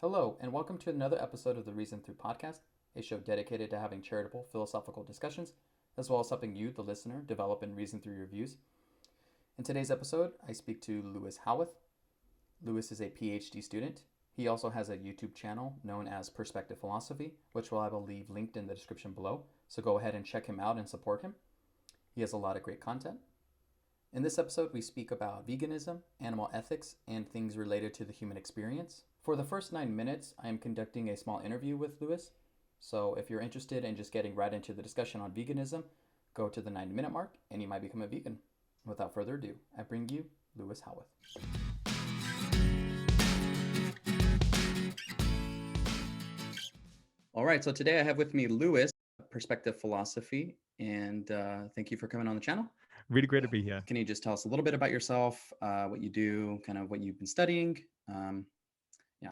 Hello, and welcome to another episode of the Reason Through podcast, a show dedicated to having charitable philosophical discussions, as well as helping you, the listener, develop and reason through your views. In today's episode, I speak to Lewis Howeth. Lewis is a PhD student. He also has a YouTube channel known as Perspective Philosophy, which I will leave linked in the description below, so go ahead and check him out and support him. He has a lot of great content. In this episode, we speak about veganism, animal ethics, and things related to the human experience. For the first 9 minutes, I am conducting a small interview with Lewis. So if you're interested in just getting right into the discussion on veganism, go to the 9 minute mark and you might become a vegan. Without further ado, I bring you Lewis Howeth. All right, so today I have with me Lewis, Perspective Philosophy, and thank you for coming on the channel. Really great to be here. Can you just tell us a little bit about yourself, what you do, kind of what you've been studying?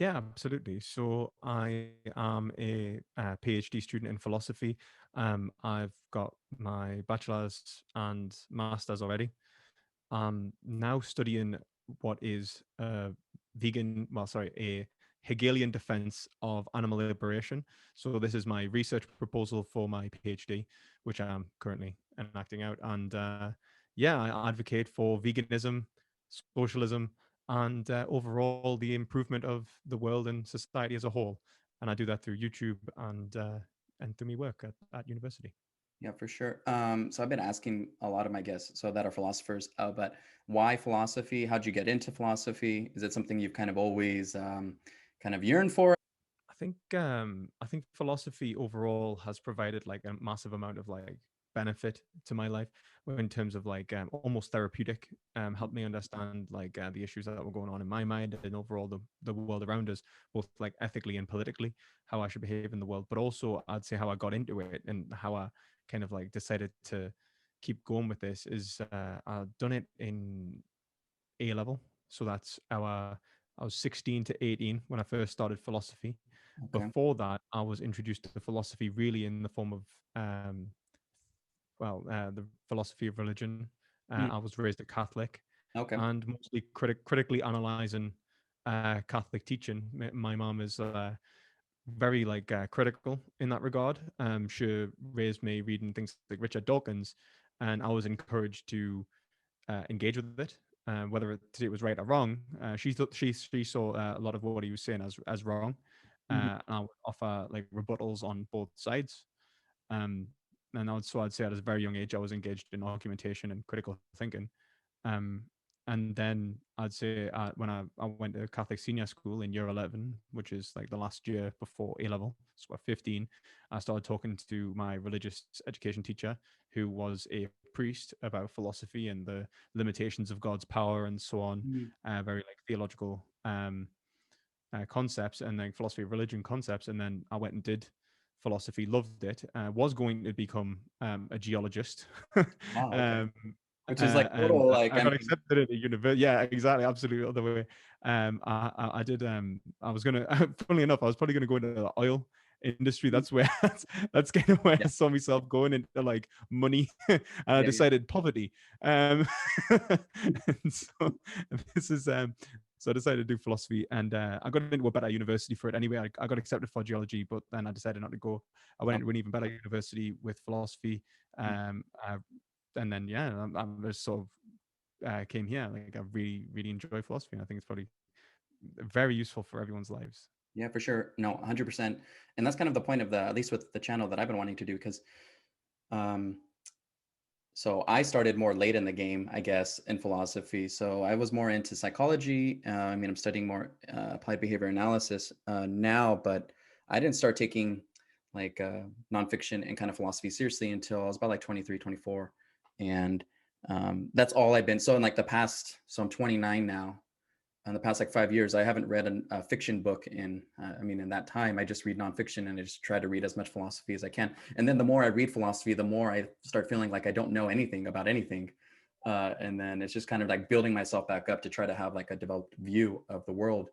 Yeah, absolutely. So I am a PhD student in philosophy. I've got my bachelor's and master's already. I'm now studying what is a Hegelian defense of animal liberation. So this is my research proposal for my PhD, which I'm currently enacting out. And I advocate for veganism, socialism, and overall the improvement of the world and society as a whole. And I do that through YouTube and through my work at university. Yeah, for sure. So I've been asking a lot of my guests, so that are philosophers, but why philosophy? How'd you get into philosophy? Is it something you've kind of always kind of yearned for? I think philosophy overall has provided like a massive amount of like benefit to my life in terms of like almost therapeutic, helped me understand like the issues that were going on in my mind and overall the world around us, both like ethically and politically, how I should behave in the world, but also I'd say how I got into it and how I kind of like decided to keep going with this is I've done it in A level. So that's I was 16 to 18 when I first started philosophy. Okay. Before that, I was introduced to philosophy really in the form of, the philosophy of religion. Mm, I was raised a Catholic okay. and mostly critically analyzing Catholic teaching. My mom is very like critical in that regard. She raised me reading things like Richard Dawkins, and I was encouraged to engage with it, whether it was right or wrong. She saw a lot of what he was saying as wrong, Mhm. and I would offer like rebuttals on both sides. Um, so I'd say at a very young age, I was engaged in argumentation and critical thinking. Um, and then I'd say when I went to Catholic senior school in year 11, which is like the last year before A level, so at 15, I started talking to my religious education teacher, who was a priest, about philosophy and the limitations of God's power and so on, Mhm. very like theological concepts and then philosophy of religion concepts. And then I went and did philosophy, loved it, was going to become a geologist. Wow. Okay. um, Which is like and total, like, I I got mean, accepted at a university. Yeah, exactly, absolutely other way. I did. I was gonna. Funnily enough, I was probably gonna go into the oil industry. mm, That's kind of where yeah, I saw myself going into like money, and I yeah, yeah. decided poverty. And so this is so I decided to do philosophy, and I got into a better university for it anyway. I got accepted for geology, but then I decided not to go. I went Oh, into an even better university with philosophy. mm. And then I just sort of came here. Like I really enjoy philosophy, and I think it's probably very useful for everyone's lives. Yeah, for sure. No, 100%. And that's kind of the point of at least with the channel that I've been wanting to do, because um, so I started more late in the game, I guess, in philosophy. So I was more into psychology. I mean, I'm studying more applied behavior analysis now, but I didn't start taking like nonfiction and kind of philosophy seriously until I was about like 23, 24. And that's all I've been. So in like the past, so I'm 29 now, in the past like 5 years, I haven't read a fiction book in, I mean, in that time, I just read nonfiction and I just try to read as much philosophy as I can. And then the more I read philosophy, the more I start feeling like I don't know anything about anything. And then it's just kind of like building myself back up to try to have like a developed view of the world.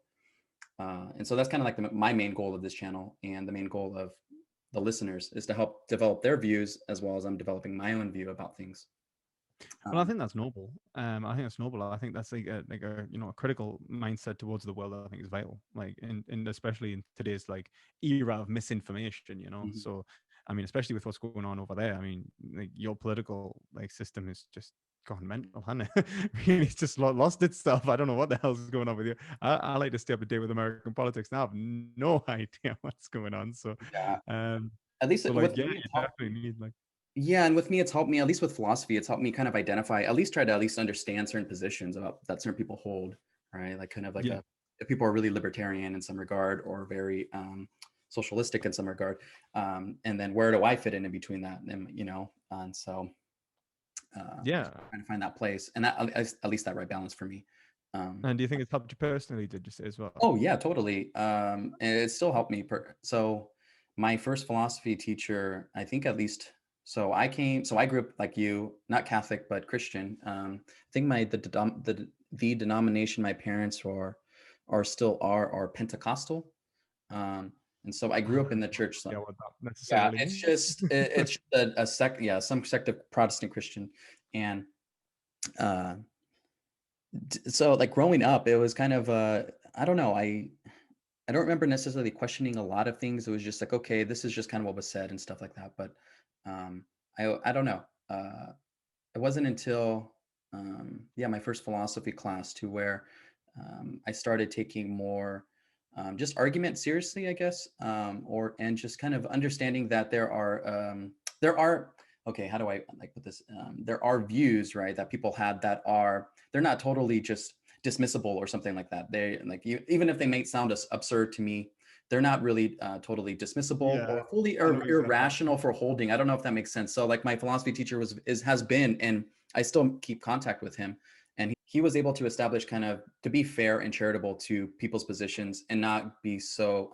And so that's kind of like my main goal of this channel, and the main goal of the listeners is to help develop their views as well as I'm developing my own view about things. Well, I Um, think that's noble. I think that's noble. I think that's like a a critical mindset towards the world. I think is vital. Like in especially in today's like era of misinformation. mhm. So I mean, especially with what's going on over there. I mean, like your political like system is just gone mental, hasn't it? Really, it's just lost itself. I don't know what the hell's going on with you. I like to stay up to date with American politics now. I have no idea what's going on. So, Yeah, um, at least so like with yeah, me, it's you helped. definitely need like Yeah, and with me, it's helped me, at least with philosophy, it's helped me kind of identify, at least try to at least understand certain positions about that certain people hold, right? Like kind of like yeah. a, if people are really libertarian in some regard or very socialistic in some regard, and then where do I fit in between that? And and so Yeah. trying to find that place, and that at least that right balance for me. Um, And do you think it's helped you personally, did you say as well? oh yeah, totally. And it still helped me. So my first philosophy teacher, I think at least, so I grew up like you, not Catholic but Christian. I think the denomination my parents are still are Pentecostal. And so I I grew have up in the no church. So idea what that yeah, necessarily it's means. just it's just a sect, yeah, some sect of Protestant Christian, and uh, so like growing up, it was kind of I don't know, I don't remember necessarily questioning a lot of things. It was just like, okay, this is just kind of what was said and stuff like that. But um, I don't know. It wasn't until yeah, my first philosophy class to where I started taking more just argument seriously, I guess, or and just kind of understanding that there are okay, how do I like put this? There are views, right, that people had that are they're not totally just dismissible or something like that. They like you, even if they may sound absurd to me, they're not really totally dismissible Yeah, or fully I know what you're saying. irrational for holding. I don't know if that makes sense. So like my philosophy teacher has been, and I still keep contact with him, and he was able to establish kind of to be fair and charitable to people's positions and not be so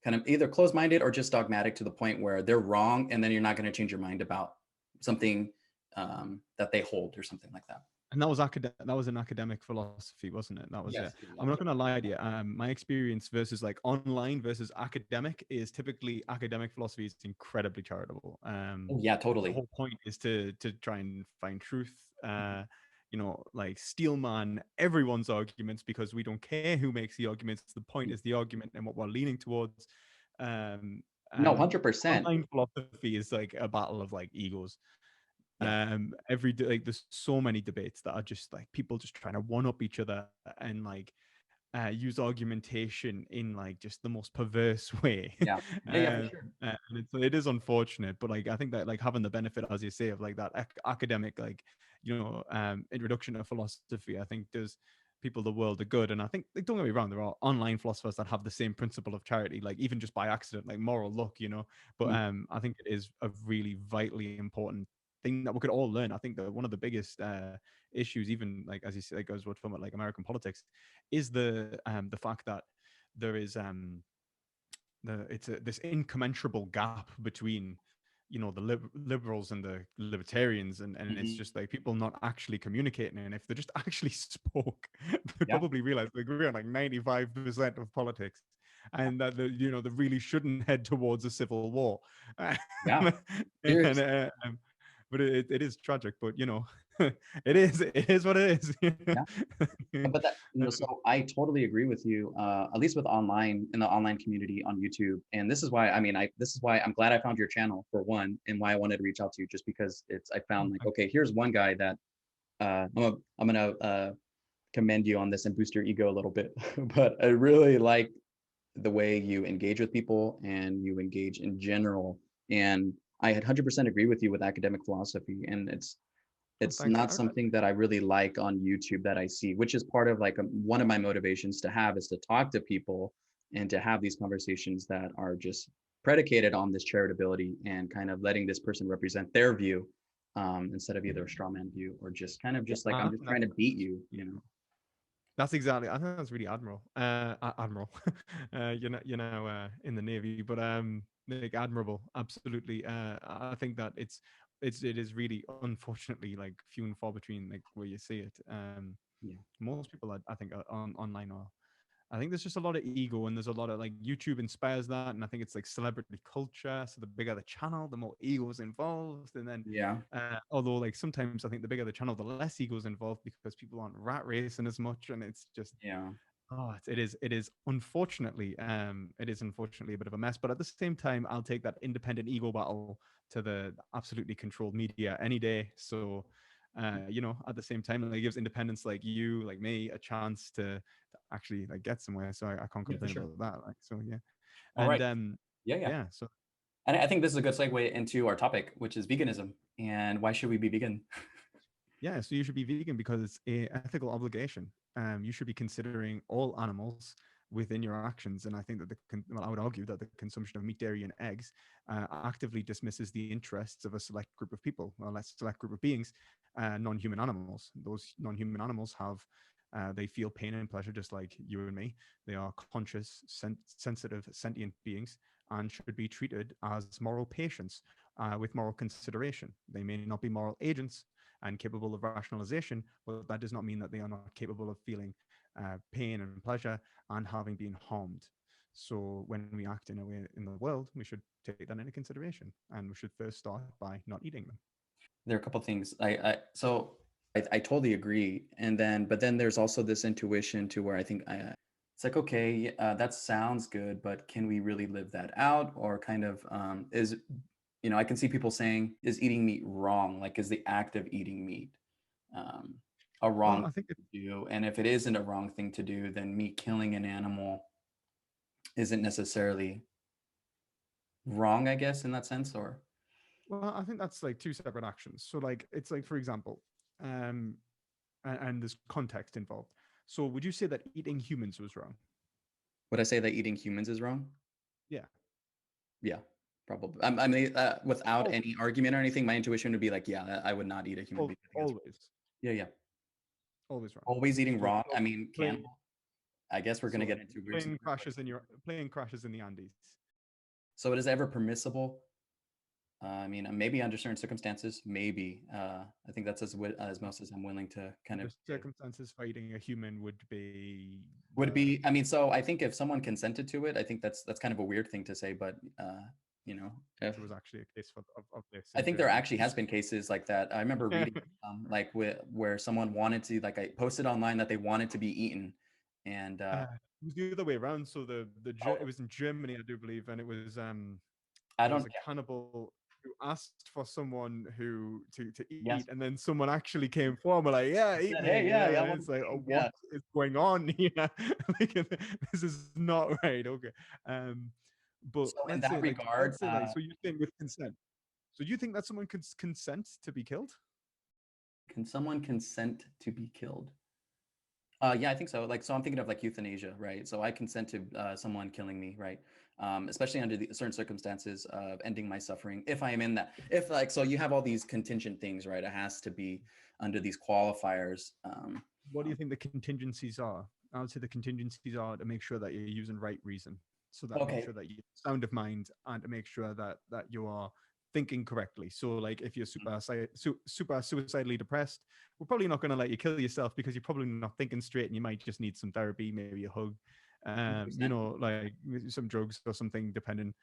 kind of either closed-minded or just dogmatic to the point where they're wrong and then you're not going to change your mind about something that they hold or something like that. And that was an academic philosophy, wasn't it? That was Yes. it. I'm not gonna lie to you. My experience versus like online versus academic is typically academic philosophy is incredibly charitable. Oh yeah, The totally. whole point is to try and find truth. Like steel man everyone's arguments because we don't care who makes the arguments. The point is the argument and what we're leaning towards. Um, No, and 100%. online philosophy is like a battle of like egos. Yeah. Like there's so many debates that are just like people just trying to one up each other and like use argumentation in like just the most perverse way. Yeah. Yeah, yeah, for sure. And it is unfortunate, but like I think that like having the benefit, as you say, of like that academic like introduction to philosophy, I think does people the world of good. And I think like don't get me wrong, there are online philosophers that have the same principle of charity, like even just by accident, like moral luck. But Mm, I think it is a really vitally important thing that we could all learn. I think that one of the biggest issues, even like as you say, like goes what from like American politics, is the fact that there is this incommensurable gap between the liberals and the libertarians, and it's mhm. just like people not actually communicating. And if they just actually spoke, they Yeah. probably realize they agree on like 95% of politics, and that they really shouldn't head towards a civil war. Yeah. And Seriously. but it is tragic, but it is what it is. Yeah. But that, so I totally agree with you, at least with online in the online community on YouTube. And this is why, I mean, this is why I'm glad I found your channel for one, and why I wanted to reach out to you, just because I found like, okay, here's one guy that I'm gonna commend you on this and boost your ego a little bit. But I really like the way you engage with people and you engage in general. And I had 100% agree with you with academic philosophy. And Oh, it's thanks. not something that I really like on YouTube that I see, which is part of like one of my motivations to have is to talk to people and to have these conversations that are just predicated on this charitability and kind of letting this person represent their view instead of either a straw man view or just kind of Yeah, just like I I'm just think trying to beat you. that's exactly. I think that's really admirable. Admiral. You're now in the navy, but like admirable. Absolutely. I think that it is really unfortunately like few and far between like where you see it. Yeah. Most people I think are online I think there's just a lot of ego, and there's a lot of like YouTube inspires that, and I think it's like celebrity culture. So the bigger the channel, the more egos involved, and then Yeah. although like sometimes I think the bigger the channel, the less egos involved because people aren't rat racing as much, and it's just Yeah. oh, it is unfortunately a bit of a mess. But at the same time, I'll take that independent ego battle to the absolutely controlled media any day. So, at the same time, like, it gives independents like you, like me, a chance to actually like get somewhere. So I can't Yeah, for complain sure. about that. Like, so yeah, All and right. Yeah, yeah. yeah, so And I think this is a good segue into our topic, which is veganism and why should we be vegan? yeah, so you should be vegan because it's a ethical obligation. You should be considering all animals within your actions, and I think that well, I would argue that the consumption of meat, dairy, and eggs actively dismisses the interests of a select group of people, well, a select group of beings, non-human animals. Those non-human animals have they feel pain and pleasure just like you and me. They are conscious, sensitive, sentient beings and should be treated as moral patients with moral consideration. They may not be moral agents, and capable of rationalization, but that does not mean that they are not capable of feeling pain and pleasure and having been harmed. So when we act in a way in the world, we should take that into consideration, and we should first start by not eating them. There are a couple things. I totally agree. And then, but then there's also this intuition to where I think it's like, okay, that sounds good, but can we really live that out? Or kind of is, I can see people saying, is eating meat wrong? Like, is the act of eating meat um, a Well, wrong I think thing to do? And if it isn't a wrong thing to do, then me killing an animal isn't necessarily wrong, I guess, in that sense. Or I think that's like two separate actions. So like it's like for example, um, and there's context involved. So would you say that eating humans was wrong? would I say that eating humans is wrong? Yeah. Yeah, probably. I mean, without Oh, any argument or anything, my intuition would be like, yeah, I would not eat a human being. I think that's always, yeah, yeah. always wrong. Always eating So raw. I mean, plane, cannibal. I guess we're gonna so get like into weird some weird questions. plane crashes in the Andes. So it is ever permissible? I mean, maybe under certain circumstances, maybe. I think that's as most as I'm willing to kind of The give. circumstances for eating a human would be Would it be? I mean, so I think if someone consented to it, I think that's kind of a weird thing to say, but you know, if there was actually a case of this I in think there Germany. actually has been cases like that. I remember reading like where someone wanted to like I posted online that they wanted to be eaten, and It was the other way around. So it oh, was in Germany, I do believe, and it was I there was don't. a cannibal who asked for someone who to eat, Yes, and then someone actually came forward, like, "Yeah, I eat said, me," hey, yeah, yeah, I and want to it's like, be eaten. "What Yeah. is going on here? Like, this is not right." Okay, but So in that regard, let's say like, so you think with consent? So you think that someone could consent to be killed? can someone consent to be killed? Yeah, I think so. Like, so I'm thinking of like euthanasia, right? So I consent to someone killing me, right? Especially under the certain circumstances of ending my suffering. If I am in that, if like, so you have all these contingent things, right? It has to be under these qualifiers. What do you think the contingencies are? I would say the contingencies are to make sure that you're using right reason, so that make Okay. sure that you sound of mind, and to make sure that you are thinking correctly. So, like, if you're super suicidally depressed, we're probably not going to let you kill yourself because you're probably not thinking straight, and you might just need some therapy, maybe a hug, 100%. like some drugs or something, depending.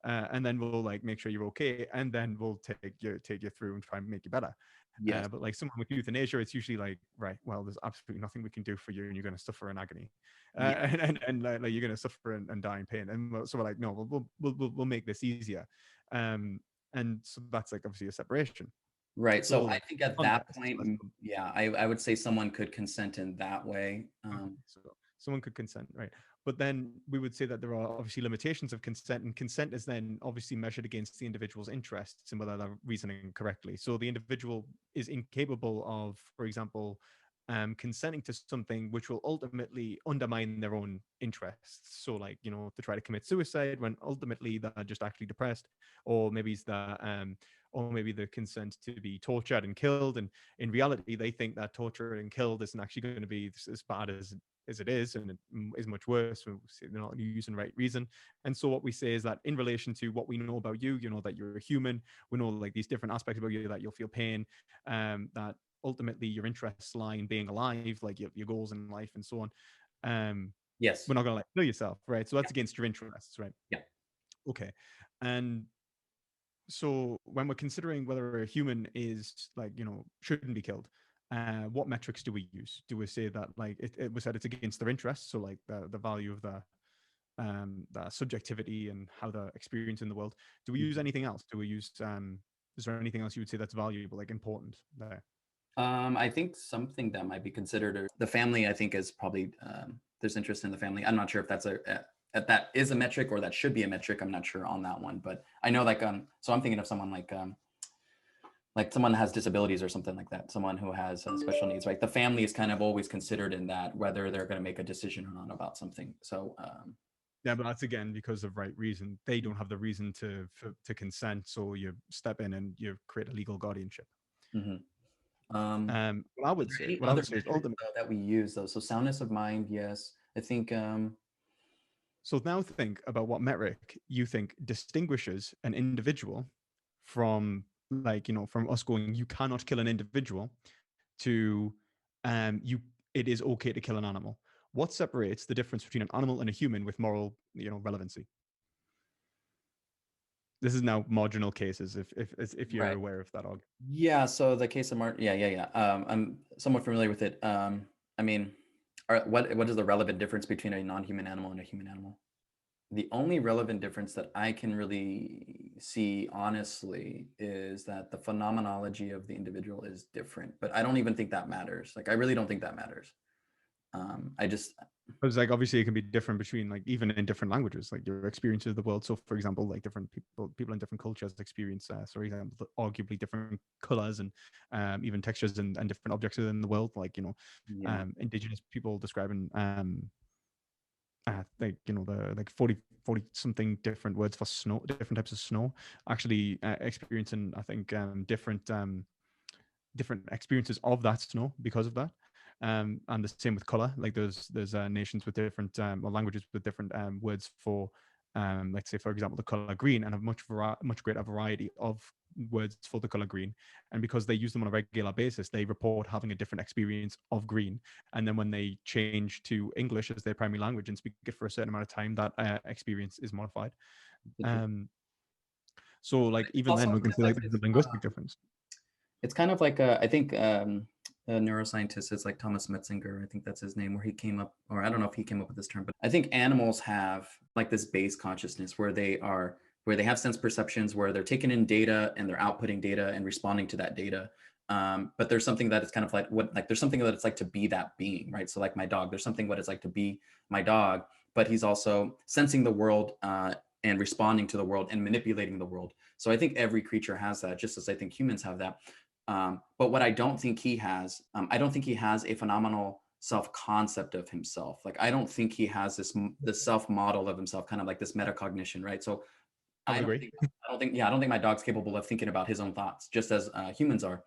And then we'll like make sure you're okay, and then we'll take you through and try and make you better. Yes. But like someone with euthanasia, it's usually like, right, well, there's absolutely nothing we can do for you, and you're going to suffer in agony, Yeah. and like, you're going to suffer and die in pain. And so we're like, no, we'll make this easier, um, and so that's like obviously a separation. Right. So So I like think at that context, point, yeah, I would say someone could consent in that way. okay, so someone could consent, right? But then we would say that there are obviously limitations of consent, and consent is then obviously measured against the individual's interests and whether they're reasoning correctly. So the individual is incapable of, for example, consenting to something which will ultimately undermine their own interests. So, like, to try to commit suicide when ultimately they're just actually depressed, or maybe it's that, or maybe the consent to be tortured and killed, and in reality they think that torture and killed isn't actually going to be as bad as it is, and it is much worse when they're not using right reason. And so what we say is that in relation to what we know about you, that you're a human, we know like these different aspects about you, that you'll feel pain, that ultimately your interests lie in being alive, like your goals in life and so on. Yes. We're not going to like kill yourself, right? So Yeah. that's against your interests, right? Yeah. Okay. And so when we're considering whether a human is like, shouldn't be killed, what metrics do we use? Do we say that like it was said it's against their interests, so like the value of the subjectivity and how they're experiencing the world? Do we use Mhm. anything else? Do we use is there anything else you would say that's valuable, like important there? I think something that might be considered the family. I think is probably there's interest in the family. I'm not sure if that's that is a metric or that should be a metric. I'm not sure on that one, but I know so I'm thinking of someone like someone has disabilities or something like that, someone who has special needs, right? The family is kind of always considered in that, whether they're going to make a decision or not about something. So Yeah, but that's again because of right reason. They don't have the reason to consent, so you step in and you create a legal guardianship. mhm. um, What I are would there say, any what I other would say is metrics ultimately. though, that we use though? So soundness of mind, yes. I think So now think about what metric you think distinguishes an individual from like, from us going, you cannot kill an individual to you it is okay to kill an animal. What separates the difference between an animal and a human with moral, relevancy? This is now marginal cases if you're right. aware of that argument. Yeah, so the case of Martin, yeah, yeah, yeah. I'm somewhat familiar with it. I mean, what is the relevant difference between a non-human animal and a human animal? The only relevant difference that I can really see, honestly, is that the phenomenology of the individual is different. But I don't even think that matters. Like, I really don't think that matters. I just, Because like obviously it can be different between like even in different languages, like your experiences of the world. So for example, like different people in different cultures experience, for example, arguably different colors and even textures and different objects within the world. Like yeah, indigenous people describing like the like 40 something different words for snow, different types of snow, actually experiencing I think different experiences of that snow because of that. And the same with color. Like there's nations with different or languages with different words for, let's say for example, the color green, and a much greater variety of words for the color green. And because they use them on a regular basis, they report having a different experience of green. And then when they change to English as their primary language and speak it for a certain amount of time, that experience is modified. it's interesting. Um, so like It's even also then we kind can of say like like there's this. a linguistic difference. It's kind of like I think a neuroscientist is like Thomas Metzinger. I think that's his name, where he came up, or I don't know if he came up with this term, but I think animals have like this base consciousness where they have sense perceptions, where they're taking in data and they're outputting data and responding to that data. But there's something that it's kind of like there's something that it's like to be that being, right? So like my dog, there's something what it's like to be my dog, but he's also sensing the world and responding to the world and manipulating the world. So I think every creature has that, just as I think humans have that. But what I don't think he has, I don't think he has a phenomenal self concept of himself. Like I don't think he has this self model of himself, kind of like this metacognition, right? So I would agree. I don't think my dog's capable of thinking about his own thoughts, just as humans are.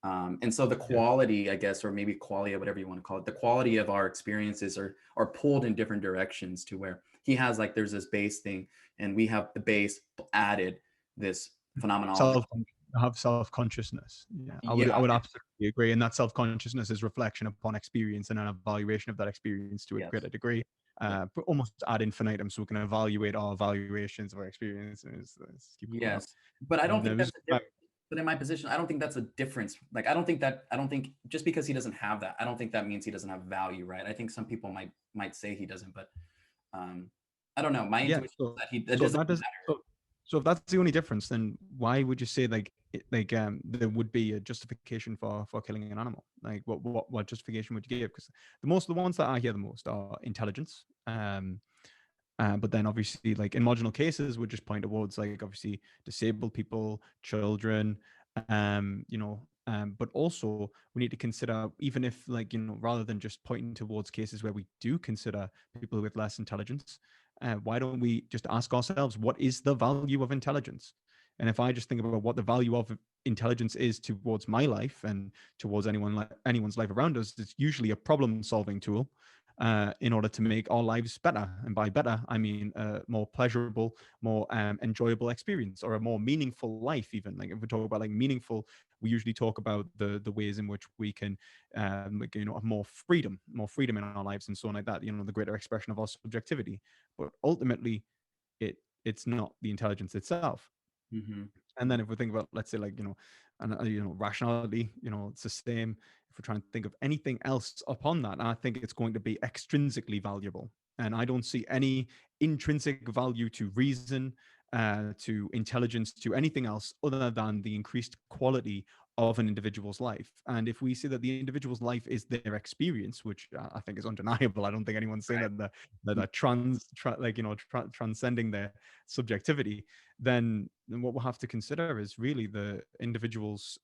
And so the quality, I guess, or maybe qualia, whatever you want to call it, the quality of our experiences are pulled in different directions to where he has like there's this base thing, and we have the base added this phenomenology. self Have self-consciousness. Yeah, I Yeah. would absolutely agree. And that self-consciousness is reflection upon experience and an evaluation of that experience to a Yes. greater degree. Yeah. But almost ad infinitum, so we can evaluate our evaluations of our experience, and let's keep going up. Yes, but I don't And think that's a but in my position, I don't think that's a difference. Like, I don't think just because he doesn't have that, I don't think that means he doesn't have value, right? I think some people might say he doesn't, but um, I don't know. My yeah. intuition is that that So if doesn't that does matter. so if that's the only difference, then why would you say like there would be a justification for killing an animal? Like what justification would you give? Because the ones that I hear the most are intelligence. But then obviously like in marginal cases would just point towards like obviously disabled people, children, but also we need to consider, even if like rather than just pointing towards cases where we do consider people with less intelligence, why don't we just ask ourselves what is the value of intelligence? And if I just think about what the value of intelligence is towards my life and towards anyone's life around us, it's usually a problem solving tool. in order to make our lives better. And by better, I mean more pleasurable, more enjoyable experience, or a more meaningful life. Even like if we talk about like meaningful, we usually talk about the ways in which we can, like, have more freedom in our lives, and so on like that. The greater expression of our subjectivity. But ultimately, it's not the intelligence itself. Hmm. And then if we think about, let's say, like, and rationality, it's the same. If we're trying to think of anything else upon that, I think it's going to be extrinsically valuable. And I don't see any intrinsic value to reason, to intelligence, to anything else other than the increased quality of an individual's life. And if we say that the individual's life is their experience, which I think is undeniable, I don't think anyone's saying that they're transcending their subjectivity. Then what we'll have to consider is really the individual's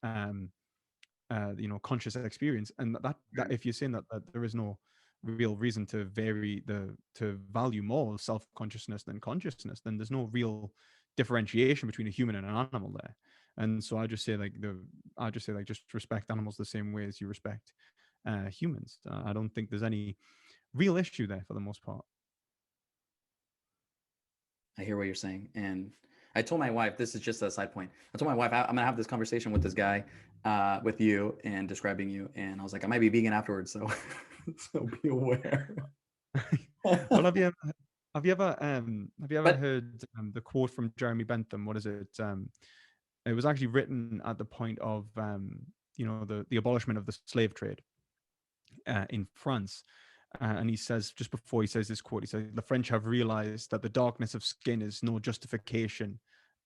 conscious experience. And that if you're saying that there is no real reason to to value more self-consciousness than consciousness, then there's no real differentiation between a human and an animal there. And so I just say like just respect animals the same way as you respect humans. I don't think there's any real issue there for the most part. I hear what you're saying. And I told my wife, this is just a side point. I told my wife, I'm going to have this conversation with this guy, with you and describing you. And I was like, I might be vegan afterwards. So, so be aware. Well, have you ever But heard the quote from Jeremy Bentham? What is it? It was actually written at the point of the abolishment of the slave trade in France. And he says, just before he says this quote, he says, the French have realized that the darkness of skin is no justification,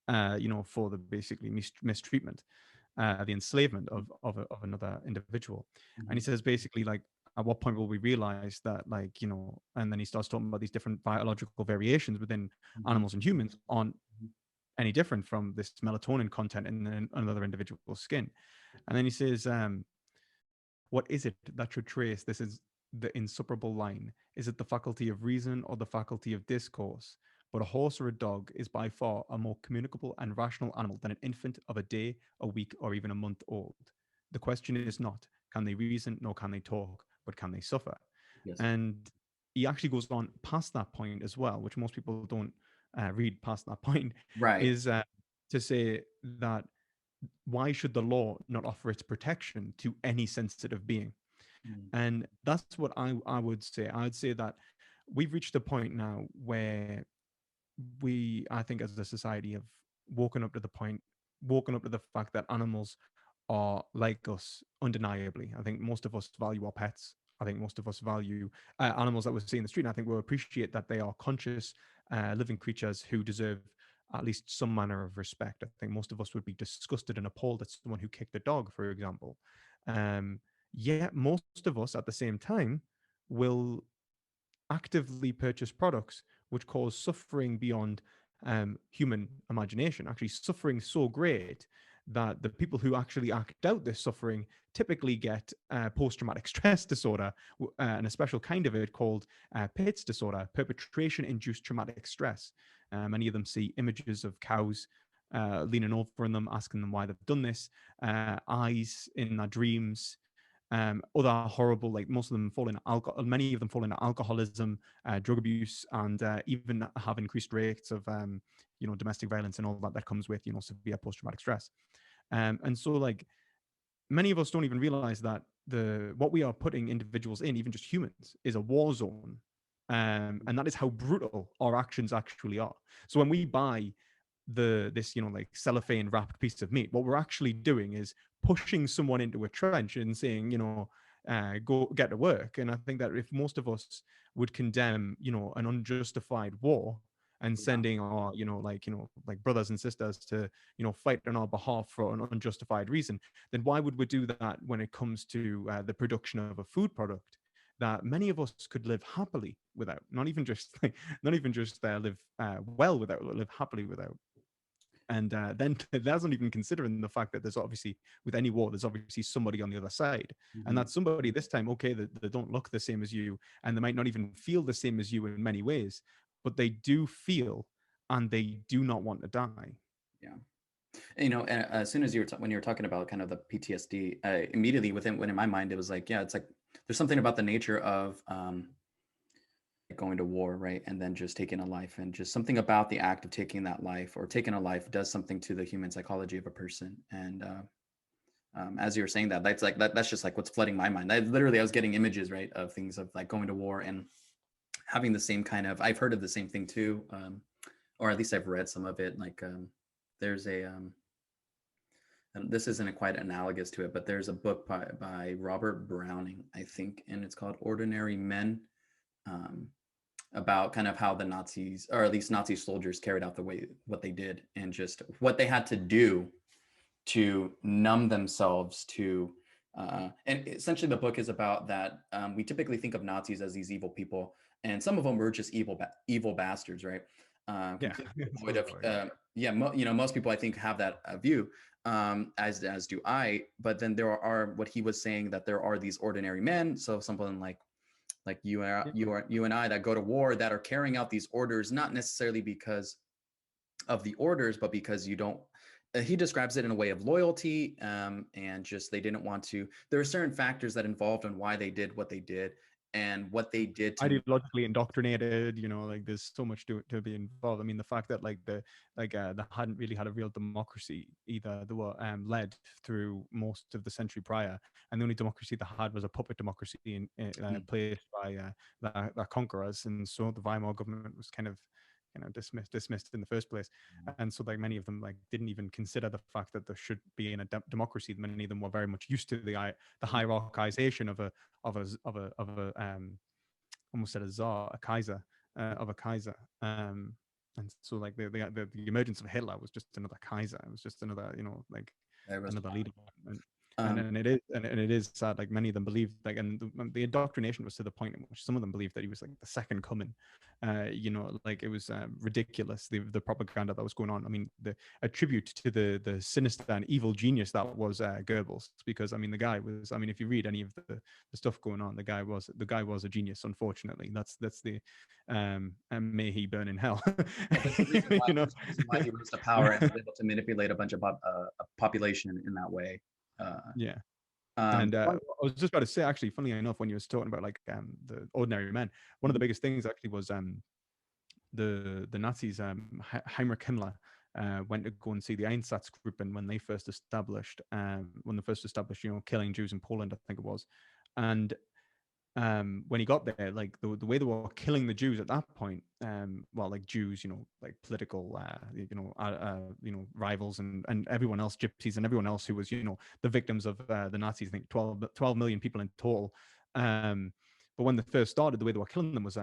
for the basically mistreatment, the enslavement of another individual. And he Mhm, says basically, like, at what point will we realize that, like, and then he starts talking about these different biological variations within mhm, animals and humans aren't mhm, any different from this melatonin content in another individual's skin. And then he says, what is it that should trace this is the insuperable line? Is it the faculty of reason or the faculty of discourse? But a horse or a dog is by far a more communicable and rational animal than an infant of a day, a week, or even a month old. The question is not, can they reason, nor can they talk, but can they suffer? yes. And he actually goes on past that point as well, which most people don't read past that point, Right. is to say that why should the law not offer its protection to any sensitive being? Mm, And that's what I would say. I would say that we've reached a point now where I think, as a society, have woken up to the point, woken up to the fact that animals are like us undeniably. I think most of us value our pets. I think most of us value animals that we see in the street. And I think we'll appreciate that they are conscious, living creatures who deserve at least some manner of respect. I think most of us would be disgusted and appalled at someone who kicked a dog, for example. Um, Yet most of us at the same time will actively purchase products which cause suffering beyond human imagination, actually suffering so great that the people who actually act out this suffering typically get post-traumatic stress disorder, and a special kind of it called PITS disorder, perpetration-induced traumatic stress. Many of them see images of cows leaning over on them, asking them why they've done this, eyes in their dreams, other horrible, like most of them fall into alcohol, many of them fall into alcoholism, drug abuse, and even have increased rates of, domestic violence and all that comes with, severe post-traumatic stress. And so, like, many of us don't even realize that what we are putting individuals in, even just humans, is a war zone. And that is how brutal our actions actually are. So when we buy this like cellophane wrapped piece of meat, what we're actually doing is pushing someone into a trench and saying, go get to work. And I think that if most of us would condemn, an unjustified war and yeah. sending our, like brothers and sisters to, fight on our behalf for an unjustified reason, then why would we do that when it comes to the production of a food product that many of us could live happily without, not even just like, not even just live well without, live happily without. And then that's not even considering the fact that there's obviously, with any war, there's obviously somebody on the other side. And Mhm. that somebody this time, okay, they don't look the same as you, and they might not even feel the same as you in many ways, but they do feel, and they do not want to die. Yeah. And as soon as when you were talking about kind of the PTSD, immediately within when in my mind it was like, yeah, it's like there's something about the nature of going to war, right? And then just taking a life, and just something about the act of taking that life or taking a life does something to the human psychology of a person. And as you were saying that, that's like that's just like what's flooding my mind. I was getting images, right, of things of like going to war and having the same kind of. I've heard of the same thing too, or at least I've read some of it. Like there's a and this isn't quite analogous to it, but there's a book by Robert Browning, I think, and it's called Ordinary Men, um, about kind of how the Nazis, or at least Nazi soldiers, carried out the way what they did, and just what they had to do to numb themselves to. And essentially, the book is about that. We typically think of Nazis as these evil people, and some of them were just evil bastards, right? Yeah. Completely devoid Some of, of it, yeah. yeah, most people I think have that view, as do I. But then there are what he was saying, that there are these ordinary men. So someone like Yeah. you and I, that go to war, that are carrying out these orders, not necessarily because of the orders, but because you don't. He describes it in a way of loyalty, and just they didn't want to. There are certain factors that involved in why they did what they did, and what they did to. Ideologically indoctrinated, like there's so much to be involved. I mean, the fact that they hadn't really had a real democracy either. They were led through most of the century prior, and the only democracy they had was a puppet democracy Mm, placed by their conquerors. And so the Weimar government was kind of dismissed in the first place. And so like many of them like didn't even consider the fact that there should be in a democracy. Many of them were very much used to the hierarchization of a almost said a czar, a Kaiser, of a Kaiser. And so like the emergence of Hitler was just another Kaiser. It was just another, like there was, another leader. And um, it is sad. Like many of them believed, like, and the indoctrination was to the point in which some of them believed that he was like the second coming. Like it was ridiculous, the propaganda that was going on. I mean, a tribute to the sinister and evil genius that was Goebbels, because I mean the guy was. I mean, if you read any of the stuff going on, the guy was a genius. Unfortunately, that's the and may he burn in hell. well, there's a reason why you know. there's a reason why he rose to power and was able to manipulate a bunch of a population in that way. Uh, Yeah. um, And I was just about to say, actually, funnily enough, when you was talking about like the ordinary men, one of the mhm, biggest things actually was the Nazis, Heinrich Himmler, went to go and see the Einsatzgruppen when they first established, killing Jews in Poland, I think it was. And when he got there, like the way they were killing the Jews at that point, well, like Jews, like political, rivals and everyone else, gypsies and everyone else who was, the victims of the Nazis. I think 12 million people in total. But when they first started, the way they were killing them was,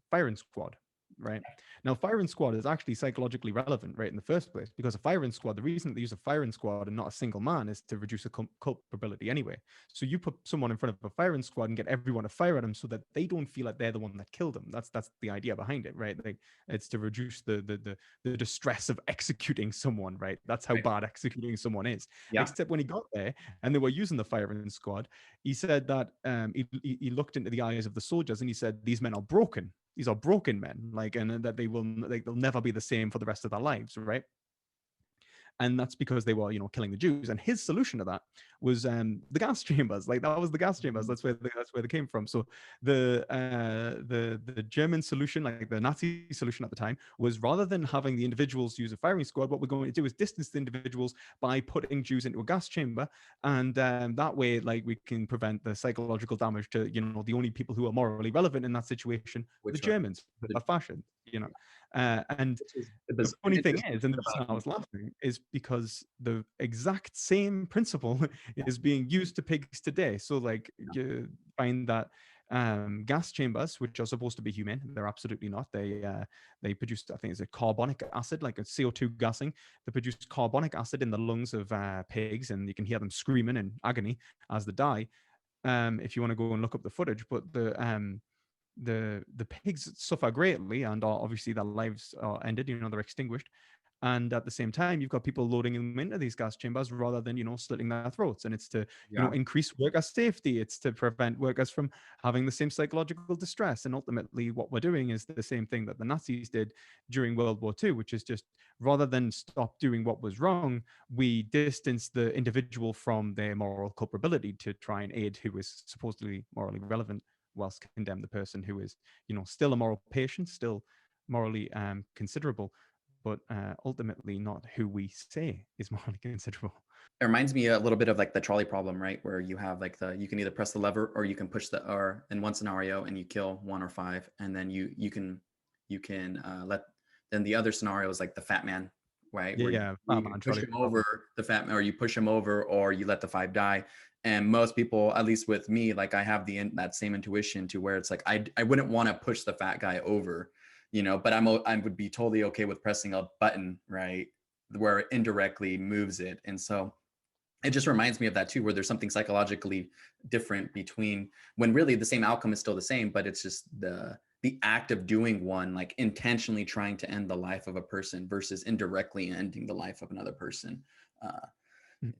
firing squad. Right now, firing squad is actually psychologically relevant, right, in the first place, because a firing squad, the reason they use a firing squad and not a single man is to reduce the culpability anyway. So you put someone in front of a firing squad and get everyone to fire at them so that they don't feel like they're the one that killed them. That's the idea behind it, right? Like it's to reduce the distress of executing someone, right? That's how right. bad executing someone is. Yeah. Except when he got there and they were using the firing squad, he said that he looked into the eyes of the soldiers and he said, "These men are broken. These are broken men, like, and that they'll never be the same for the rest of their lives, right?" And that's because they were, killing the Jews. And his solution to that was the gas chambers. Like that was the gas chambers. Mhm. That's where they came from. So the German solution, like the Nazi solution at the time, was rather than having the individuals use a firing squad, what we're going to do is distance the individuals by putting Jews into a gas chamber, and that way, like we can prevent the psychological damage to the only people who are morally relevant in that situation, the Which are Germans, the, the fashions. And which is the funny thing is, and the reason I was laughing is because the exact same principle is being used to pigs today. So, like, you find that gas chambers, which are supposed to be humane, they're absolutely not. They produce, I think, it's a carbonic acid, like a CO2 gassing. They produce carbonic acid in the lungs of pigs, and you can hear them screaming in agony as they die. If you want to go and look up the footage, but the pigs suffer greatly, and are obviously their lives are ended. They're extinguished. And at the same time, you've got people loading them into these gas chambers rather than slitting their throats. And it's to yeah. increase worker safety. It's to prevent workers from having the same psychological distress. And ultimately, what we're doing is the same thing that the Nazis did during World War II, which is just rather than stop doing what was wrong, we distance the individual from their moral culpability to try and aid who is supposedly morally relevant. whilst condemn the person who is, still a moral patient, still morally considerable, but ultimately not who we say is morally considerable. It reminds me a little bit of like the trolley problem, right? Where you have like you can either press the lever or you can push the R in one scenario and you kill one or five, and then you can let then the other scenario is like the fat man, right? Where Yeah, you Batman push trolley him problem. over the fat man, or you push him over, or you let the five die. And most people, at least with me, like I have that same intuition to where it's like I wouldn't want to push the fat guy over, but I would be totally okay with pressing a button, right, where it indirectly moves it. And so it just reminds me of that too, where there's something psychologically different between when really the same outcome is still the same, but it's just the act of doing one, like intentionally trying to end the life of a person versus indirectly ending the life of another person. uh,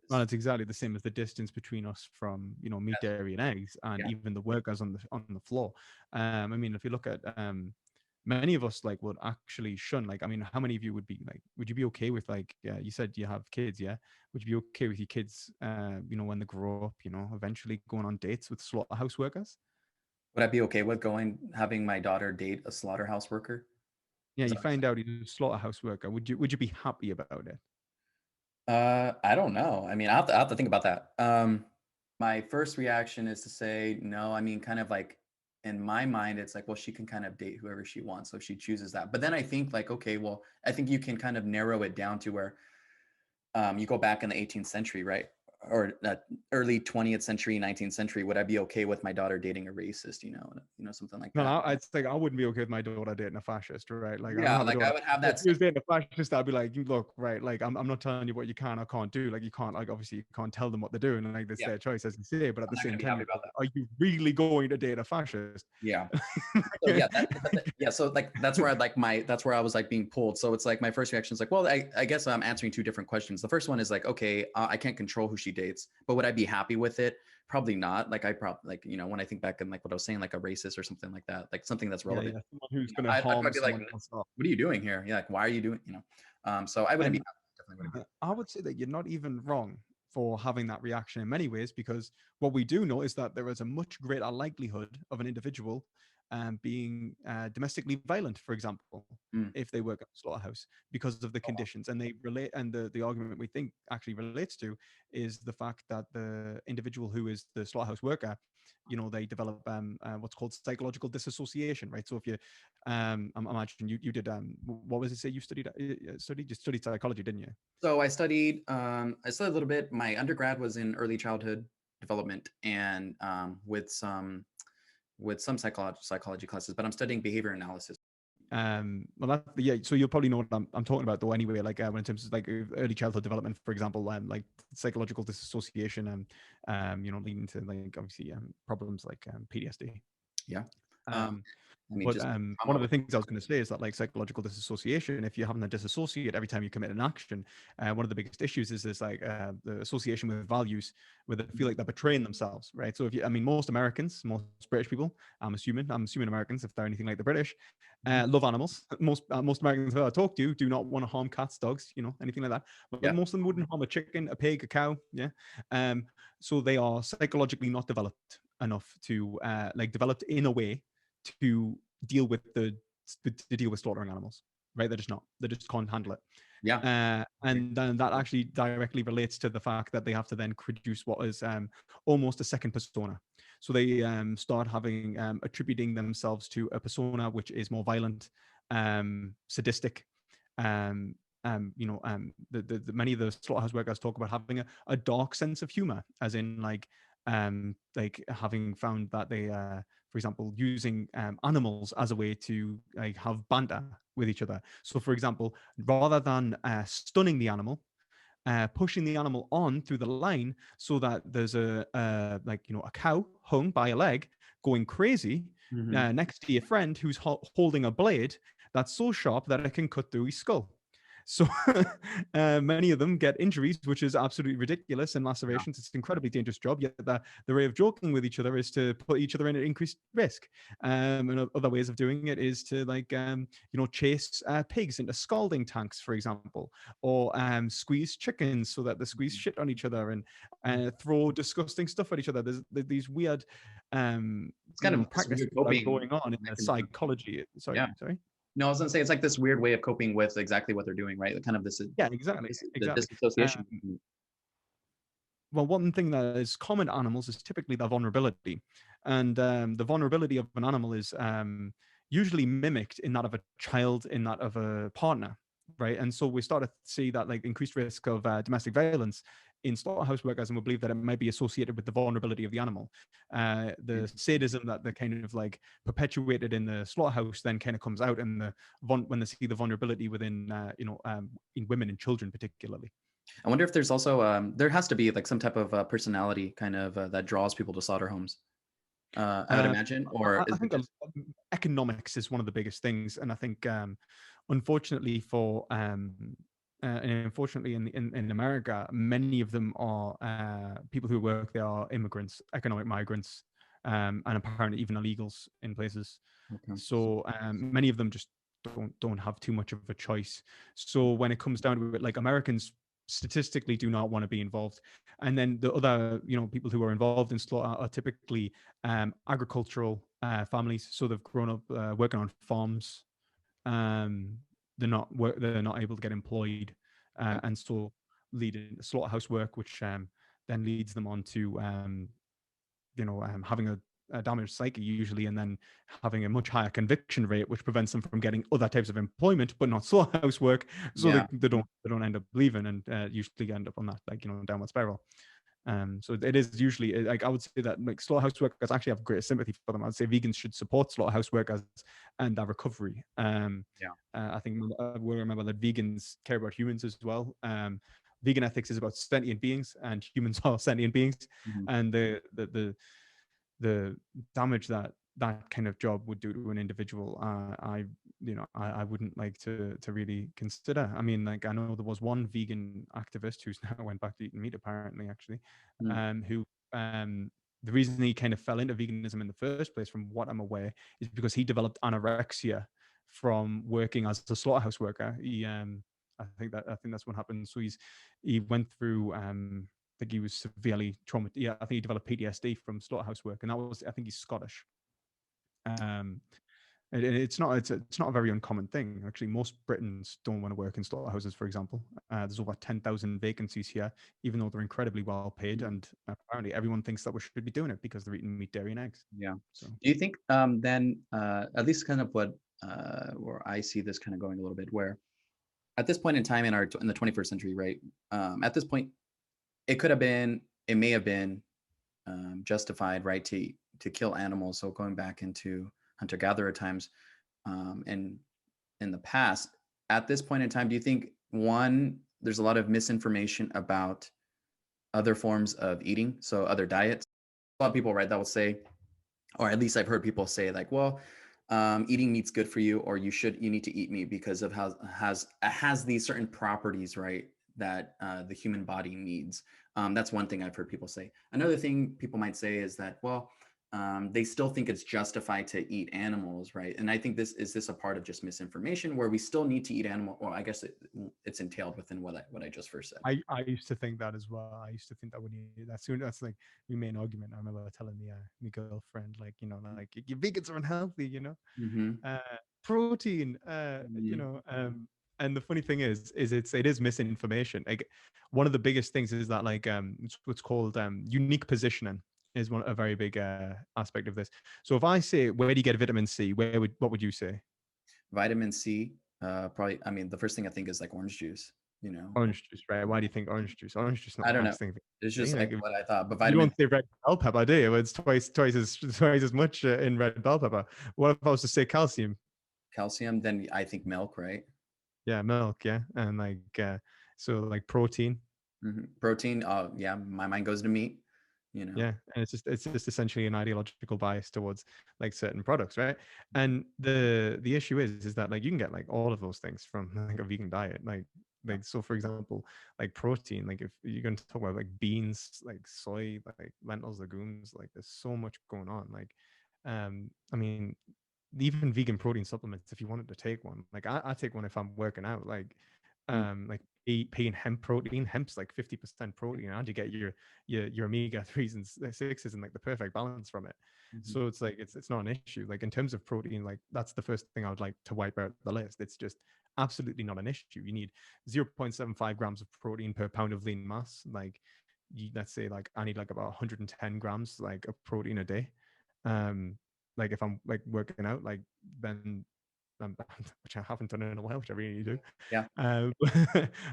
Well, it's exactly the same as the distance between us from, meat, yes, dairy, and eggs, and yeah. even the workers on the floor. I mean, if you look at many of us like would actually shun. Like, I mean, how many of you would be like, would you be okay with like, you said you have kids, yeah? Would you be okay with your kids, when they grow up, eventually going on dates with slaughterhouse workers? Would I be okay with having my daughter date a slaughterhouse worker? Yeah, Is you that what you're find out he's a slaughterhouse worker. Would you be happy about it? saying? I don't know. I mean, I have to think about that. My first reaction is to say no. I mean, kind of like in my mind, it's like, well, she can kind of date whoever she wants, so if she chooses that. But then I think like, okay, well, I think you can kind of narrow it down to where you go back in the 18th century, right? Or early 20th century, 19th century. Would I be okay with my daughter dating a racist? Something like No, that. I'd say I wouldn't be okay with my daughter dating a fascist, right? Like, I don't Yeah, have a like I daughter. would have If that she same. was dating a fascist, I'd be like, you look, right? Like, I'm not telling you what you can or can't do. Like, you can't, like, obviously, you can't tell them what they're doing, and like, that's Yeah, their choice, as you say. But at I'm the not going same to be time, happy about that. are you really going to date a fascist? Yeah. So yeah, yeah. So like that's where I was like being pulled. So it's like my first reaction is like, well, I guess I'm answering two different questions. The first one is like, okay, I can't control who she dates, but would I be happy with it? Probably not. Like I probably like when I think back and like what I was saying, like a racist or something like that, like something that's Yeah, relevant. yeah. Someone who's going to I'd harm probably be like, someone else. what are you doing here? Yeah, like why are you doing? So I wouldn't be And happy. Definitely wouldn't be. I would say that you're not even wrong for having that reaction in many ways, because what we do know is that there is a much greater likelihood of an individual being domestically violent, for example, Mm. if they work at a slaughterhouse because of the conditions. And they relate, and the argument we think actually relates to is the fact that the individual who is the slaughterhouse worker, they develop what's called psychological disassociation, right? So if you, I imagine you did, what was it say you studied? You studied psychology, didn't you? So I studied a little bit. My undergrad was in early childhood development and with some psychology classes, but I'm studying behavior analysis. Well, yeah, so you'll probably know what I'm talking about though anyway, like when in terms of like early childhood development, for example, like psychological disassociation, leading to like obviously problems like PTSD. Yeah. Um, um I mean, but just one trauma of the with things I was going to say is that like psychological disassociation, if you're having to disassociate every time you commit an action, one of the biggest issues is this like the association with values, where they feel like they're betraying themselves, right? So if you, I mean, most Americans, most British people, I'm assuming Americans, if they're anything like the British, Mhm. love animals. Most Americans I've ever talked to do not want to harm cats, dogs, anything like that. But Yeah. most of them wouldn't harm a chicken, a pig, a cow. Yeah. Um, so they are psychologically not developed enough to like developed in a way to deal with slaughtering animals, right? They're just not. They just can't handle it. Yeah. And then that actually directly relates to the fact that they have to then produce what is almost a second persona. So they start having attributing themselves to a persona which is more violent, sadistic. Um, the many of the slaughterhouse workers talk about having a dark sense of humor, as in like having found that they for example, using animals as a way to like have banter with each other. So, for example, rather than stunning the animal, pushing the animal on through the line so that there's a cow hung by a leg going crazy Hmm. next to your friend who's holding a blade that's so sharp that it can cut through his skull. So many of them get injuries, which is absolutely ridiculous, and Yeah. lacerations. It's an incredibly dangerous job. Yet the way of joking with each other is to put each other in an increased risk. And other ways of doing it is to chase pigs into scalding tanks, for example, or squeeze chickens so that they squeeze Mhm. shit on each other, and Mhm. throw disgusting stuff at each other. There's these weird It's kind of this practices weird that are coping going on in the mechanism. psychology. Yeah. Sorry. No, I was gonna say it's like this weird way of coping with exactly what they're doing, right? Kind of this, Yeah, exactly, the exactly. disassociation. Well, one thing that is common to animals is typically their vulnerability, and the vulnerability of an animal is usually mimicked in that of a child, in that of a partner, right? And so we start to see that like increased risk of domestic violence in slaughterhouse workers, and we believe that it might be associated with the vulnerability of the animal. The sadism that they kind of like perpetuated in the slaughterhouse then kind of comes out in when they see the vulnerability within in women and children particularly. I wonder if there's also there has to be like some type of personality kind of that draws people to slaughter homes. I would Uh, imagine, or I is it think just economics is one of the biggest things, and I think unfortunately unfortunately in America, many of them are people who work there are immigrants, economic migrants, and apparently even illegals in places. okay? So many of them just don't have too much of a choice. So when it comes down to it, like Americans statistically do not want to be involved, and then the other people who are involved in slaughter are typically agricultural families, so they've grown up working on farms. um, they're not able to get employed, Okay. and so lead in slaughterhouse work, which then leads them on to having a damaged psyche usually, and then having a much higher conviction rate, which prevents them from getting other types of employment, but not slaughterhouse work. So Yeah. they don't end up leaving, and usually end up on that downward spiral. So it is usually like I would say that like slaughterhouse workers actually have greater sympathy for them. I'd say vegans should support slaughterhouse workers and their recovery. Yeah. I think we'll remember that vegans care about humans as well. Vegan ethics is about sentient beings, and humans are sentient beings, Mhm. and the damage that that kind of job would do to an individual, I wouldn't like to really consider. I mean, like I know there was one vegan activist who's now went back to eating meat, apparently, actually, Mm. who the reason he kind of fell into veganism in the first place, from what I'm aware, is because he developed anorexia from working as a slaughterhouse worker. I think that's what happened. So he went through think he was severely traumatized. Yeah, I think he developed PTSD from slaughterhouse work, and that was I think he's Scottish. Um, it's not a very uncommon thing actually. Most Britons don't want to work in slaughterhouses, for example. There's over 10,000 vacancies here, even though they're incredibly well paid, Mm. and apparently everyone thinks that we should be doing it because they're eating meat, dairy, and eggs. Yeah. So Do you think then at least kind of what where I see this kind of going a little bit where at this point in time in in the 21st century, right? At this point, it may have been justified, right, to kill animals. So going back into hunter gatherer times, and in the past, at this point in time, do you think one there's a lot of misinformation about other forms of eating, so other diets? A lot of people, right, that will say, or at least I've heard people say, like, well, eating meat's good for you, or you need to eat meat because of how has these certain properties, right, that the human body needs. That's one thing I've heard people say. Another thing people might say is that, well, they still think it's justified to eat animals, right? And I think this a part of just misinformation where we still need to eat animal. Well, I guess it's entailed within what I just first said. I used to think that as well. I used to think that when you that's like my main argument. I remember telling my girlfriend, like, like your vegans are unhealthy, Mm-hmm. uh, protein, Mm-hmm. and the funny thing is it is misinformation. Like one of the biggest things is that like it's what's called unique positioning is a very big aspect of this. So if I say, where do you get vitamin C, what would you say? Vitamin C, probably. I mean, the first thing I think is like orange juice. You know, Orange juice, right? Why do you think orange juice? Orange juice is not I the don't know. best thing. It's just Like like what I thought. But you vitamin don't say red bell pepper, do you? It's twice as much in red bell pepper. What if I was to say calcium? calcium, then I think milk, right? Yeah, milk. Yeah, and like so like protein. Protein. Yeah, my mind goes to meat. you know. Yeah, and it's just essentially an ideological bias towards like certain products, right? And the issue is that like you can get like all of those things from like a vegan diet, Yeah. like so for example, like protein, like if you're going to talk about like beans, like soy, like lentils, legumes, like there's so much going on. Like, I mean, even vegan protein supplements, if you wanted to take one, like I take one if I'm working out, Mm, like pea and hemp protein. Hemp's like 50% protein, and you get your omega threes and sixes and like the perfect balance from it. mhm. So it's like it's not an issue. Like in terms of protein, like that's the first thing I would like to wipe out the list. It's just absolutely not an issue. You need 0.75 grams of protein per pound of lean mass. Like let's say like I need like about 110 grams like of protein a day. Um, like if I'm like working out, like then which I haven't done in a while, which I really need to do. Yeah.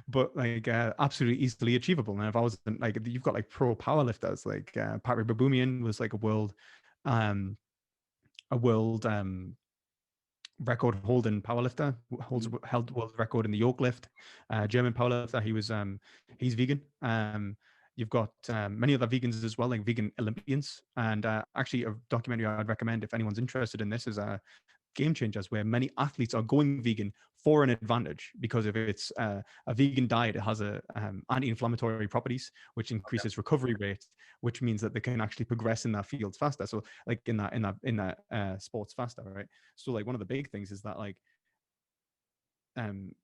But like absolutely easily achievable. And if I was like, you've got like pro powerlifters, like Patrick Baboumian was like um, a world record holding powerlifter, Mhm. held world record in the yoke lift. German powerlifter. He's vegan. You've got many other vegans as well, like vegan Olympians. And actually, a documentary I'd recommend if anyone's interested in this is Game Changers, where many athletes are going vegan for an advantage because if it's a vegan diet, it has a anti-inflammatory properties, which Okay. increases recovery rate, which means that they can actually progress in that fields faster. So like in that sports faster, right? So like one of the big things is that like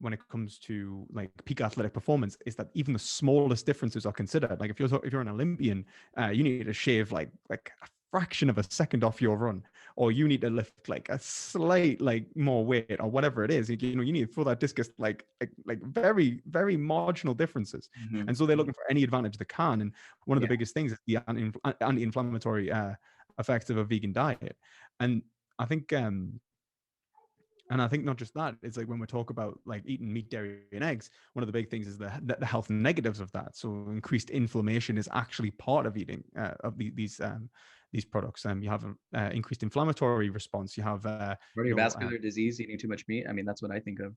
when it comes to like peak athletic performance is that even the smallest differences are considered. Like if you're an Olympian, you need to shave like a fraction of a second off your run, or you need to lift like a slight like more weight or whatever it is. You need to throw that discus like very very marginal differences, Mhm. and so they're looking for any advantage they can. And one of the Yeah. biggest things is the anti-inflammatory effects of a vegan diet, and I think and I think not just that, it's like when we talk about like eating meat, dairy, and eggs, one of the big things is the health negatives of that. So increased inflammation is actually part of eating of these products. You have an increased inflammatory response. You have Cardiovascular disease, eating too much meat. I mean, that's what I think of,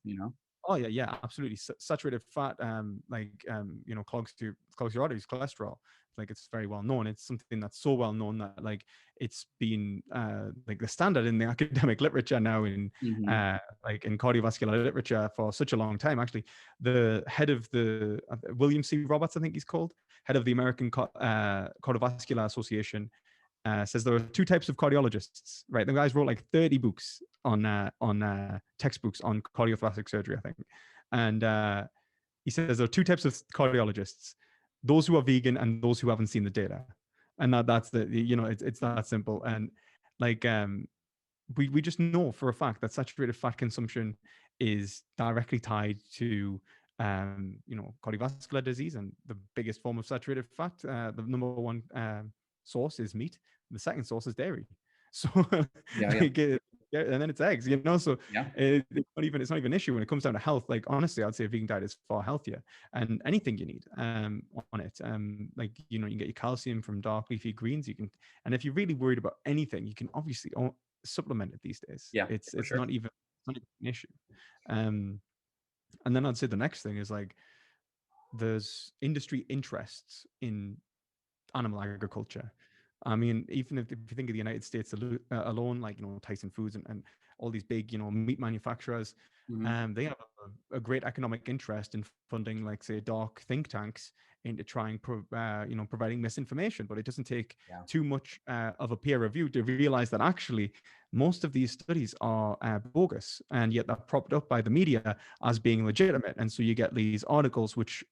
oh yeah, yeah, absolutely. Saturated fat, clogs your arteries, cholesterol. Like it's very well known. It's something that's so well known that like it's been like the standard in the academic literature now in Mhm. like in cardiovascular literature for such a long time. Actually, the head of the William C. Roberts, I think he's called, head of the American Cardiovascular Association, says there are two types of cardiologists, right? The guys wrote like 30 books on textbooks on cardiothoracic surgery, I think. And he says there are two types of cardiologists: those who are vegan and those who haven't seen the data. And that's it's that simple. And like we just know for a fact that saturated fat consumption is directly tied to cardiovascular disease, and the biggest form of saturated fat, the number one source is meat, the second source is dairy. So Yeah, yeah, like yeah, and then it's eggs, so yeah. it's not even an issue when it comes down to health. Like honestly, I'd say a vegan diet is far healthier, and anything you need on it, like you can get your calcium from dark leafy greens. You can, and if you're really worried about anything, you can obviously supplement it these days. Yeah, It's for it's sure. not even it's not even an issue. Um, and then I'd say the next thing is like there's industry interests in animal agriculture. I mean, even if you think of the United States alone, like Tyson Foods and all these big meat manufacturers, Mhm. they have a great economic interest in funding, like say, dark think tanks into trying providing misinformation. But it doesn't take Yeah. too much of a peer review to realize that actually most of these studies are bogus, and yet they're propped up by the media as being legitimate. And so you get these articles which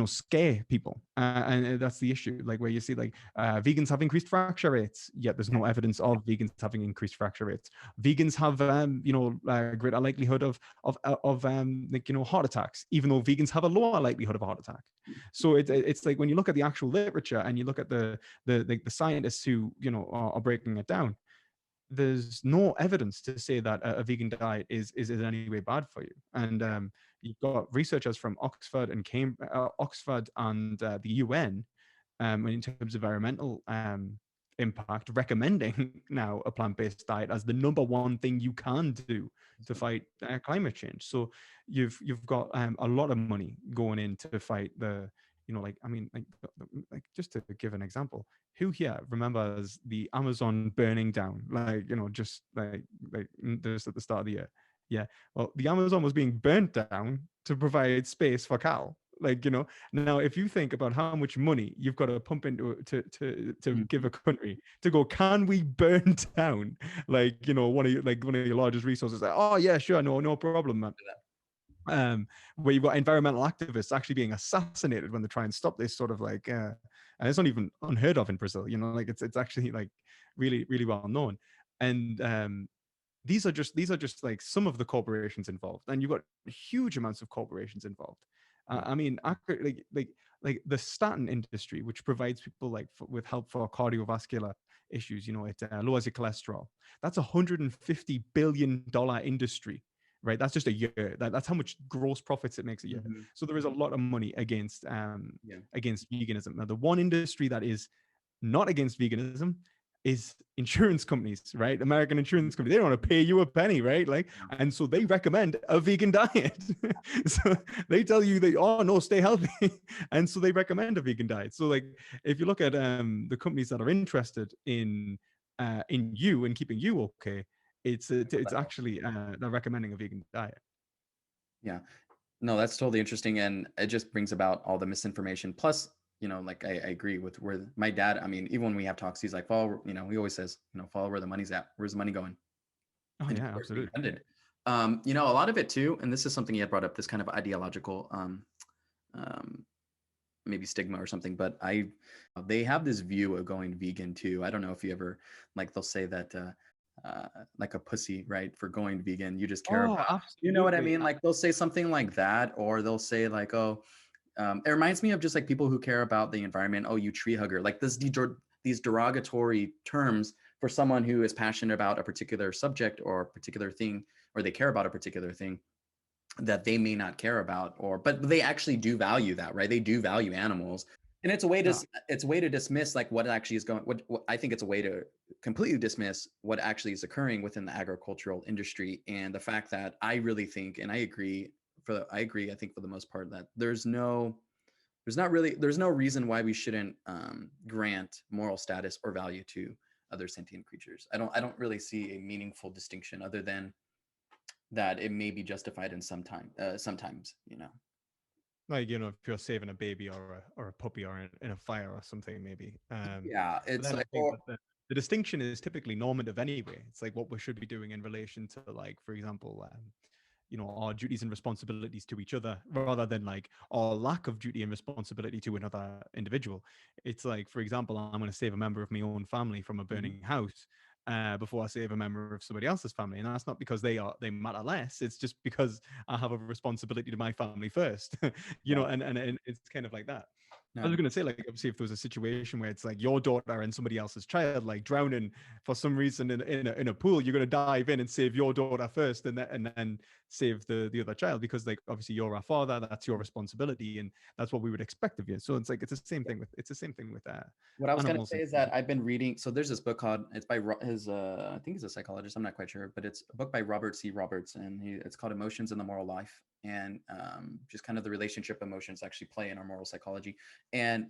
scare people, and that's the issue. Like where you see like vegans have increased fracture rates, yet there's no evidence of vegans having increased fracture rates. Vegans have greater likelihood of heart attacks, even though vegans have a lower likelihood of a heart attack. So it's like when you look at the actual literature and you look at the scientists who are breaking it down, there's no evidence to say that a vegan diet is in any way bad for you. And you've got researchers from Oxford and Oxford and the UN, in terms of environmental impact, recommending now a plant-based diet as the number one thing you can do to fight climate change. So you've got a lot of money going in to fight the like, I mean, like just to give an example, who here remembers the Amazon burning down, like, just just at the start of the year? Yeah. Well, the Amazon was being burnt down to provide space for Cal. Like, now if you think about how much money you've got to pump into to give Mhm. a country to go, can we burn down, like, one of your largest resources? Like, oh yeah, sure, no problem, man. Where you've got environmental activists actually being assassinated when they try and stop this sort of like, and it's not even unheard of in Brazil. Like it's actually like really really well known, and these are just like some of the corporations involved, and you've got huge amounts of corporations involved. Yeah. I mean, like the statin industry, which provides people like with help for cardiovascular issues. It lowers your cholesterol. That's $150 billion industry, right? That's just a year. That's how much gross profits it makes a year. Mhm. So there is a lot of money Yeah. against veganism. Now, the one industry that is not against veganism is insurance companies, right? American Mhm. insurance companies. They don't want to pay you a penny, right? Like, Yeah. and so they recommend a vegan diet. So they tell you that, oh no, stay healthy. And so they recommend a vegan diet. So like, if you look at the companies that are interested in you and keeping you okay, it's actually they're recommending a vegan diet. Yeah. No, that's totally interesting, and it just brings about all the misinformation. Plus, like I agree with where my dad. I mean, even when we have talks, he's like, "Follow," he always says, "Follow where the money's at. Where's the money going?" Oh And of yeah, course, being absolutely. funded. A lot of it too, and this is something he had brought up. This kind of ideological, um, maybe stigma or something. But they have this view of going vegan too. I don't know if you ever like. They'll say that. Like a pussy, right? For going vegan, you just care Oh, about, you know what I absolutely. mean? Like they'll say something like that, or they'll say like, oh, it reminds me of just like people who care about the environment. Oh, you tree hugger, like these derogatory terms for someone who is passionate about a particular subject or a particular thing, or they care about a particular thing that they may not care about, but they actually do value that, right? They do value animals. And Yeah. it's a way to dismiss like what actually is going, what I think it's a way to completely dismiss what actually is occurring within the agricultural industry. And the fact that I really think, and I agree, I think for the most part, that there's no reason why we shouldn't grant moral status or value to other sentient creatures. I don't really see a meaningful distinction other than that it may be justified in sometimes. Like, if you're saving a baby or a puppy or in a fire or something, maybe. Yeah, But it's then I like, think that the distinction is typically normative anyway. It's like what we should be doing in relation to, like, for example, our duties and responsibilities to each other, rather than like our lack of duty and responsibility to another individual. It's like, for example, I'm going to save a member of my own family from a mhm, burning house before I save a member of somebody else's family, and that's not because they matter less. It's just because I have a responsibility to my family first. yeah, And it's kind of like that. I no, was going to say, like, obviously, if there was a situation where it's like your daughter and somebody else's child, like, drowning for some reason in a pool, you're going to dive in and save your daughter first, and then save the other child, because, like, obviously you're our father, that's your responsibility, and that's what we would expect of you. So it's like it's the same thing with what I was gonna animals say and is things. that I've been reading. So there's this book called, it's by his I think he's a psychologist, I'm not quite sure, but it's a book by Robert C. Roberts, and it's called Emotions in the Moral Life, and just kind of the relationship emotions actually play in our moral psychology. And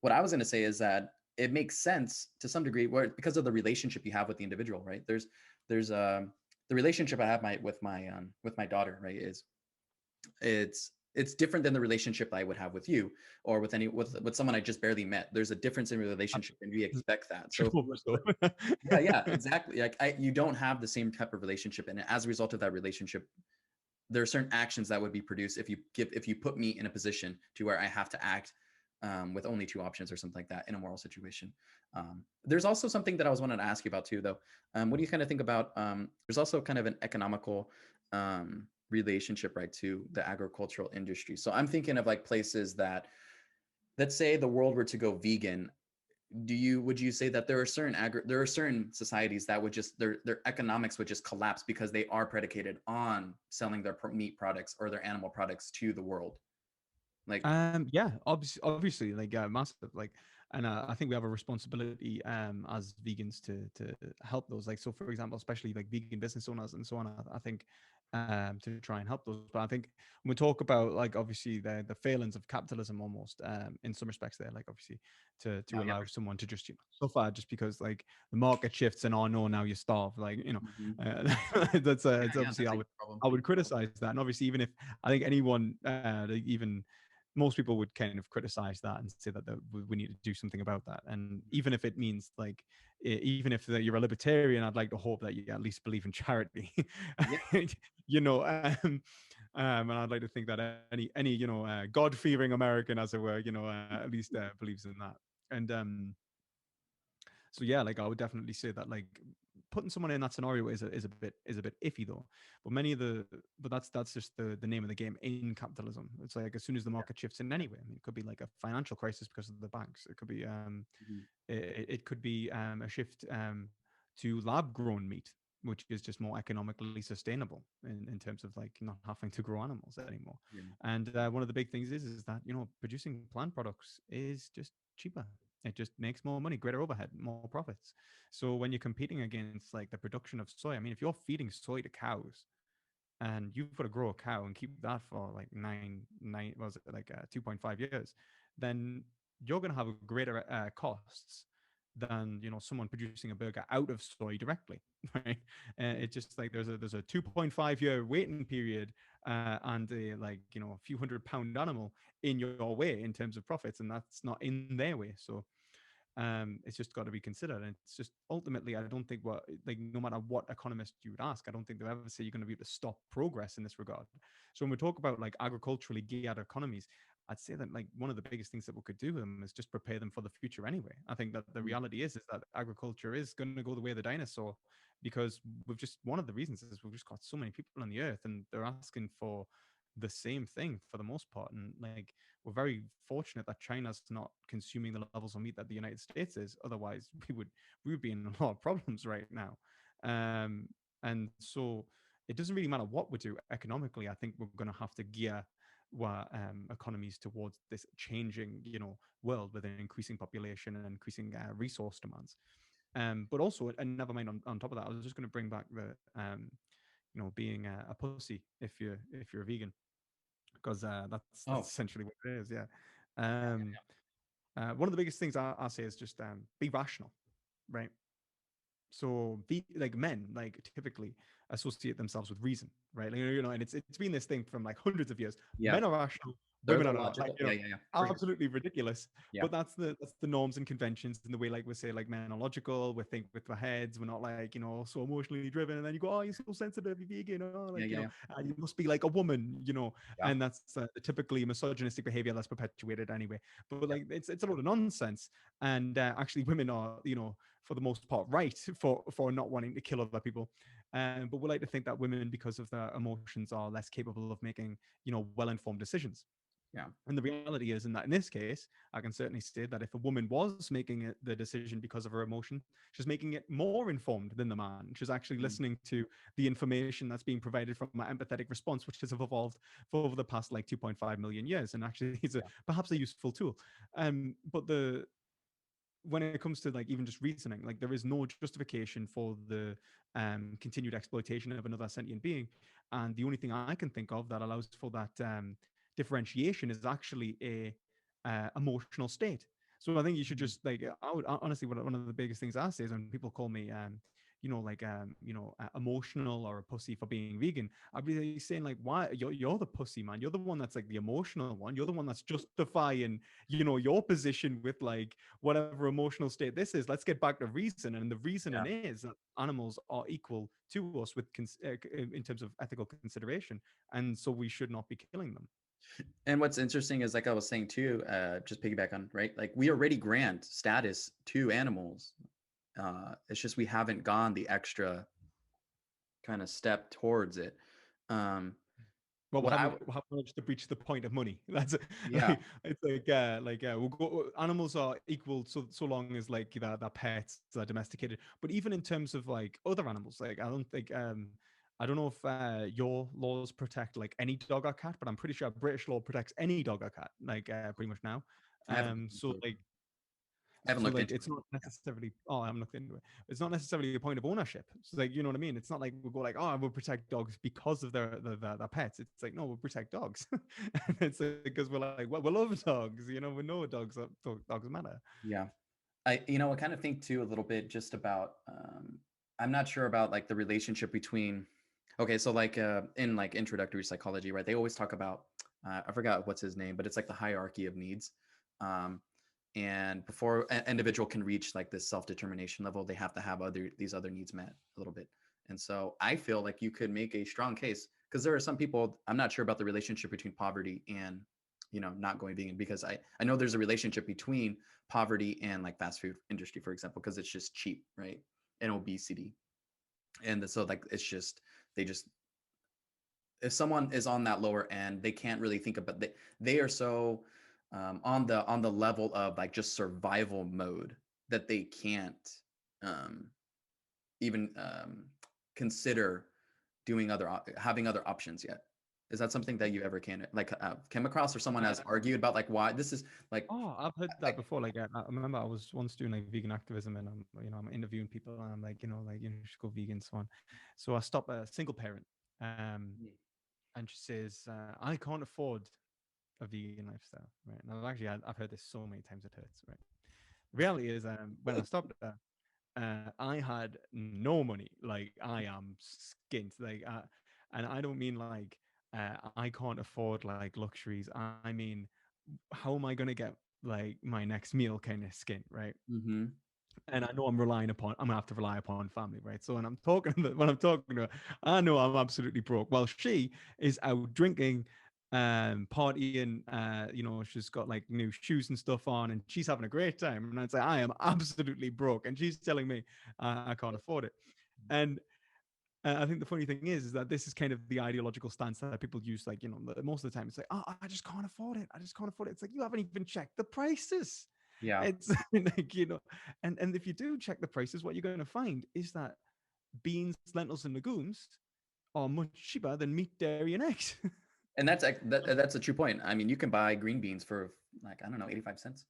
what I was gonna say is that it makes sense to some degree, where because of the relationship you have with the individual, right? There's the relationship I have with my daughter, right? It's different than the relationship I would have with you, or with someone I just barely met. There's a difference in relationship, and we expect that. So if True. we were yeah, yeah, exactly. Like you don't have the same type of relationship, and as a result of that relationship, there are certain actions that would be produced if you put me in a position to where I have to act with only two options or something like that in a moral situation. There's also something that I was wanting to ask you about too, though. What do you kind of think about? There's also kind of an economical relationship, right, to the agricultural industry. So I'm thinking of like places that, let's say the world were to go vegan. Would you say that there are certain societies that would just their economics would just collapse because they are predicated on selling their meat products or their animal products to the world? Like, Yeah, obviously, like, massive, like, and I think we have a responsibility as vegans to help those. Like, so for example, especially like vegan business owners and so on. I think to try and help those. But I think when we talk about like obviously the failings of capitalism almost in some respects there, like obviously Oh, to yeah, allow for someone to just suffer just because like the market shifts and oh no now you starve, like sure. Mhm. that's Yeah, it's yeah, obviously that's a huge problem. I would criticize that. And obviously even if I think anyone like, even most people would kind of criticize that and say that, we need to do something about that. And Mhm. even if it means like even if you're a libertarian, I'd like to hope that you at least believe in charity. Yeah. you know and I'd like to think that any God-fearing American, as it were, at least believes in that. And so yeah, like I would definitely say that like putting someone in that scenario is a bit iffy though. But many of the but that's just the name of the game in capitalism. It's like as soon as the Yeah. market shifts in anyway, I mean, it could be like a financial crisis because of the banks. It could be Mhm. it could be a shift to lab grown meat, which is just more economically sustainable in terms of like not having to grow animals anymore. Yeah. And one of the big things is that producing plant products is just cheaper. It just makes more money, greater overhead, more profits. So when you're competing against like the production of soy, I mean, if you're feeding soy to cows and you've got to grow a cow and keep that for like nine was it like 2.5 years, then you're going to have greater costs than someone producing a burger out of soy directly, right? It's just like there's a 2.5 year waiting period, and a like a few £100 animal in your way in terms of profits, and that's not in their way. So it's just got to be considered. And it's just ultimately, I don't think what like no matter what economist you would ask, I don't think they'll ever say you're going to be able to stop progress in this regard. So when we talk about like agriculturally geared economies, I'd say that like one of the biggest things that we could do with them is just prepare them for the future anyway. I think that the Mhm. reality is that agriculture is going to go the way of the dinosaur, because we've just one of the reasons is we've just got so many people on the earth and they're asking for the same thing for the most part. And like we're very fortunate that China's not consuming the levels of meat that the United States is. Otherwise, we would be in a lot of problems right now. Um, and so it doesn't really matter what we do economically. I think we're going to have to gear our economies towards this changing, world with an increasing population and increasing resource demands. But also, and never mind on top of that, I was just going to bring back the, being a pussy if you're a vegan, because that's Oh, essentially what it is. Yeah. yeah, Um, one of the biggest things I say is just be rational, right? So like men like typically associate themselves with reason, right? Like, and it's been this thing from like hundreds of years. yeah. Men are rational, They're women the are not. Like logical. Yeah, yeah, yeah, for sure. absolutely ridiculous. Yeah, But that's the norms and conventions and the way like we say like men are logical. We think with our heads. We're not like so emotionally driven. And then you go, oh, you're so sensitive, you're vegan. Oh, yeah, like yeah, yeah, you must be like a woman. yeah, And that's typically misogynistic behavior that's perpetuated anyway. But yeah, like it's a lot of nonsense. And actually, women are for the most part right for not wanting to kill other people, but we like to think that women, because of their emotions, are less capable of making well-informed decisions. yeah, And the reality is, in this case, I can certainly say that if a woman was making the decision because of her emotion, she's making it more informed than the man. She's actually mm, listening to the information that's being provided from my empathetic response, which has evolved for over the past like 2.5 million years, and actually is yeah, perhaps a useful tool. But when it comes to like even just reasoning, like there is no justification for the continued exploitation of another sentient being, and the only thing I can think of that allows for that differentiation is actually a emotional state. So I think you should mm, just like I would honestly, one of the biggest things I say is when people call me emotional or a pussy for being vegan, I'd be saying like, why you're the pussy, man? You're the one that's like the emotional one. You're the one that's justifying your position with like whatever emotional state this is. Let's get back to reason. And the reasoning yeah. is that animals are equal to us in terms of ethical consideration. And so we should not be killing them. And what's interesting is, like I was saying too, just piggyback on, right? Like we already grant status to animals. It's just we haven't gone the extra kind of step towards it. Um, Well, what I would, we haven't managed to reach the point of money. That's yeah, like it's like we'll go. Animals are equal so long as like that pets are domesticated. But even in terms of like other animals, like I don't know if your laws protect like any dog or cat, but I'm pretty sure British law protects any dog or cat, like pretty much now. I haven't looked So into it. like I haven't So looked like into it's it. not Yeah. necessarily, oh, I'm looking into it. It's not necessarily a point of ownership. So like, you know what I mean? It's not like we'll go like, oh, we'll protect dogs because of their pets. It's like, no, we'll protect dogs. And it's like because we're like, well, we love dogs, you know, we know dogs matter. Yeah. I kind of think too a little bit just about I'm not sure about like the relationship between okay, so like in like introductory psychology, right? They always talk about I forgot what's his name, but it's like the hierarchy of needs. Um and before an individual can reach like this self-determination level, they have to have these other needs met a little bit. And so I feel like you could make a strong case because there are some people I'm not sure about the relationship between poverty and not going vegan because I know there's a relationship between poverty and like fast food industry, for example, because it's just cheap, right? And obesity. And so like it's just they just if someone is on that lower end, they can't really think about they are so on the level of like just survival mode that they can't um, even consider doing having other options yet. Is that something that you ever can like came across or someone has Uh, argued about like why this is like Oh, I've heard I, that before. Like, I remember I was once doing like vegan activism, and I'm interviewing people, and I'm like, like you should go vegan, so on. So I stop a single parent, and she says, I can't afford a vegan lifestyle, right? And I've heard this so many times it hurts, right? The reality is, when I stopped her, I had no money. Like I am skint. And I don't mean like I can't afford like luxuries. I mean, how am I going to get like my next meal kind of skint, right? mm-hmm. And I know I'm gonna have to rely upon family, right? So when I'm talking to her, I know I'm absolutely broke. Well, she is out drinking, partying, she's got like new shoes and stuff on, and she's having a great time. And I'd say I am absolutely broke, and she's telling me I can't afford it. And I think the funny thing is that this is kind of the ideological stance that people use. Like, most of the time, it's like, oh, I just can't afford it. I just can't afford it. It's like you haven't even checked the prices. Yeah. It's like, and if you do check the prices, what you're going to find is that beans, lentils, and legumes are much cheaper than meat, dairy, and eggs. And that's a true point. I mean, you can buy green beans for like I don't know, 85 cents.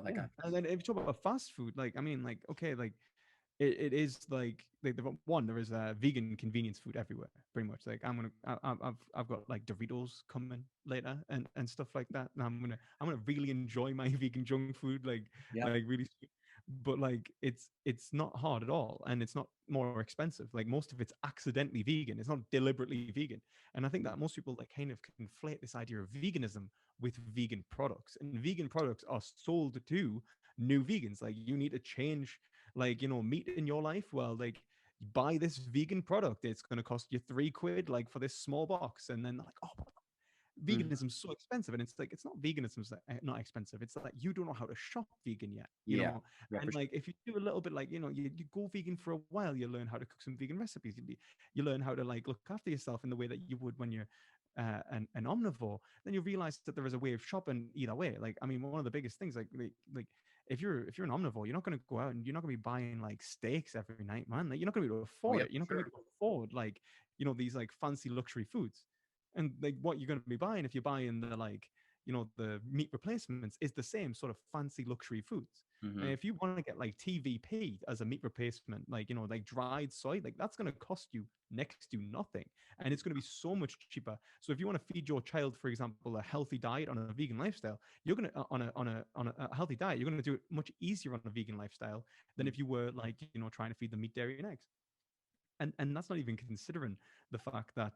Like Yeah, and then if you talk about fast food, like I mean, like okay, like it is like there is a vegan convenience food everywhere, pretty much. Like I've got like Doritos coming later and stuff like that. And I'm gonna really enjoy my vegan junk food, yeah. like really sweet. But like it's not hard at all, and it's not more expensive. Like most of it's accidentally vegan. It's not deliberately vegan. And I think that most people like kind of conflate this idea of veganism with vegan products. And vegan products are sold to new vegans. Like you need to change like meat in your life. Well, like buy this vegan product, it's going to cost you £3 like for this small box. And then they're like, oh, Mhm. veganism's so expensive. And it's like it's not veganism's not expensive, it's like you don't know how to shop vegan yet, Yeah. Yeah, and for sure. like if you do a little bit, like you go vegan for a while, you learn how to cook some vegan recipes. You learn how to like look after yourself in the way that you would when you're an omnivore. Then you realize that there is a way of shopping either way. Like I mean, one of the biggest things, like if you're an omnivore, you're not going to go out and you're not going to be buying like steaks every night, man. Like you're not going to be able to Oh afford yeah, it. You're for not going to sure. be able to afford like these like fancy luxury foods. And like what you're going to be buying if you're buying the like the meat replacements is the same sort of fancy luxury foods. And Hmm. if you want to get like TVP as a meat replacement, like like dried soy, like that's going to cost you next to nothing, and it's going to be so much cheaper. So if you want to feed your child, for example, a healthy diet on a vegan lifestyle, you're going to on a healthy diet, you're going to do it much easier on a vegan lifestyle than if you were like trying to feed them meat, dairy, and eggs. And that's not even considering the fact that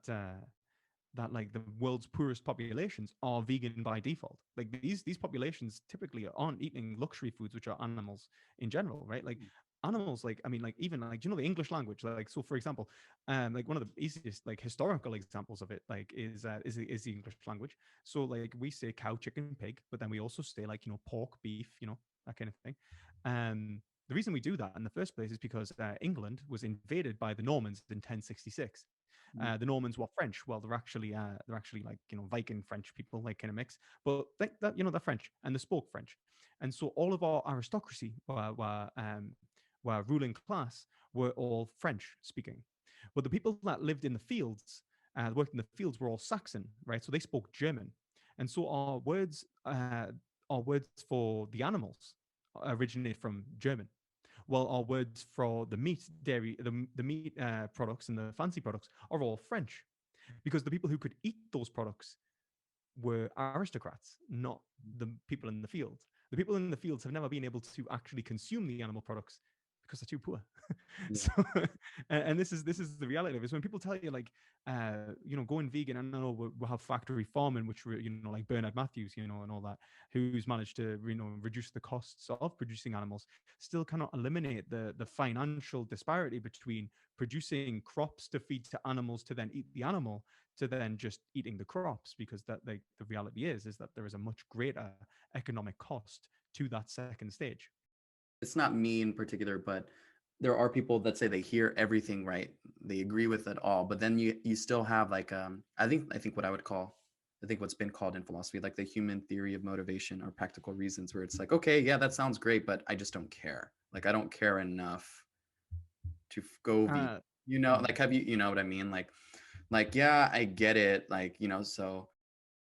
like the world's poorest populations are vegan by default. Like these populations typically aren't eating luxury foods, which are animals in general, right? Like animals, like I mean, like even like the English language, like so for example, like one of the easiest like historical examples of it, like is the English language. So like we say cow, chicken, pig, but then we also say like pork, beef, that kind of thing. The reason we do that in the first place is because England was invaded by the Normans in 1066. The Normans were French. Well, they're actually like Viking French people, like kind of mix. But think that they're French and they spoke French, and so all of our aristocracy were ruling class were all French speaking. But the people that lived in the fields, worked in the fields, were all Saxon, right? So they spoke German, and so our words for the animals originate from German, while our words for the meat, dairy, the meat products and the fancy products are all French, because the people who could eat those products were aristocrats, not the people in the fields. The people in the fields have never been able to actually consume the animal products because they're too poor. Yeah. So, and this is the reality of it. Is when people tell you like, going vegan. I know we have factory farming, which like Bernard Matthews, and all that, who's managed to reduce the costs of producing animals, still cannot eliminate the financial disparity between producing crops to feed to animals to then eat the animal to then just eating the crops, because that like the reality is that there is a much greater economic cost to that second stage. It's not me in particular, but there are people that say they hear everything right. They agree with it all, but then you still have like I think what I would call, I think what's been called in philosophy like the human theory of motivation or practical reasons, where it's like, okay, yeah, that sounds great, but I just don't care. Like I don't care enough to go vegan. Uh, Like have you know what I mean? Like yeah, I get it. Like, so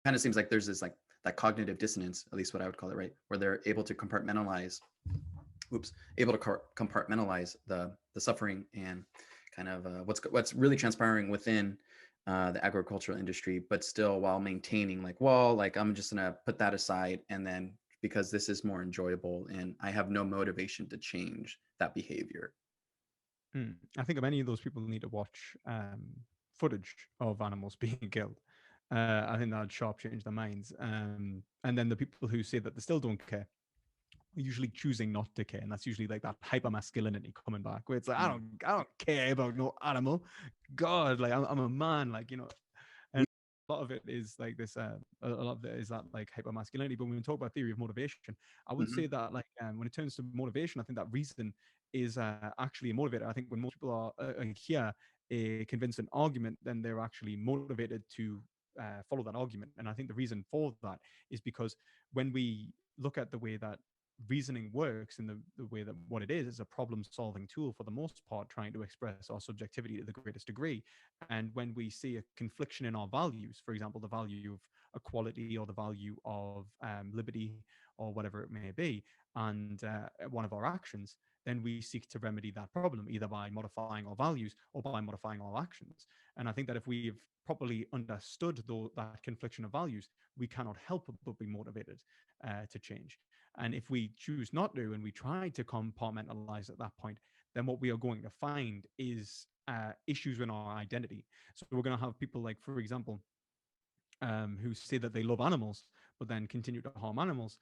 kind of seems like there's this like that cognitive dissonance, at least what I would call it, right? Where they're able to compartmentalize compartmentalize the suffering and kind of what's really transpiring within the agricultural industry, but still while maintaining like, well, like I'm just gonna put that aside, and then because this is more enjoyable and I have no motivation to change that behavior. I think many of those people need to watch footage of animals being killed. I think that'd sharp change their minds. And then the people who say that they still don't care are usually choosing not to care, and that's usually like that hyper masculinity coming back, where it's like I don't care about no animal. God, like I'm a man, like and a lot of it is like this. A lot of it is that like hyper masculinity. But when we talk about theory of motivation, I would Mhm. say that like when it turns to motivation, I think that reason is actually a motivator. I think when most people are hear a convincing argument, then they're actually motivated to follow that argument. And I think the reason for that is because when we look at the way that reasoning works and the way that what it is a problem solving tool for the most part, trying to express our subjectivity to the greatest degree. And when we see a confliction in our values, for example, the value of equality or the value of liberty or whatever it may be, and one of our actions, then we seek to remedy that problem either by modifying our values or by modifying our actions. And I think that if we've properly understood that confliction of values, we cannot help but be motivated to change. And if we choose not to and we try to compartmentalize at that point, then what we are going to find is issues in our identity. So we're going to have people like, for example, who say that they love animals, but then continue to harm animals.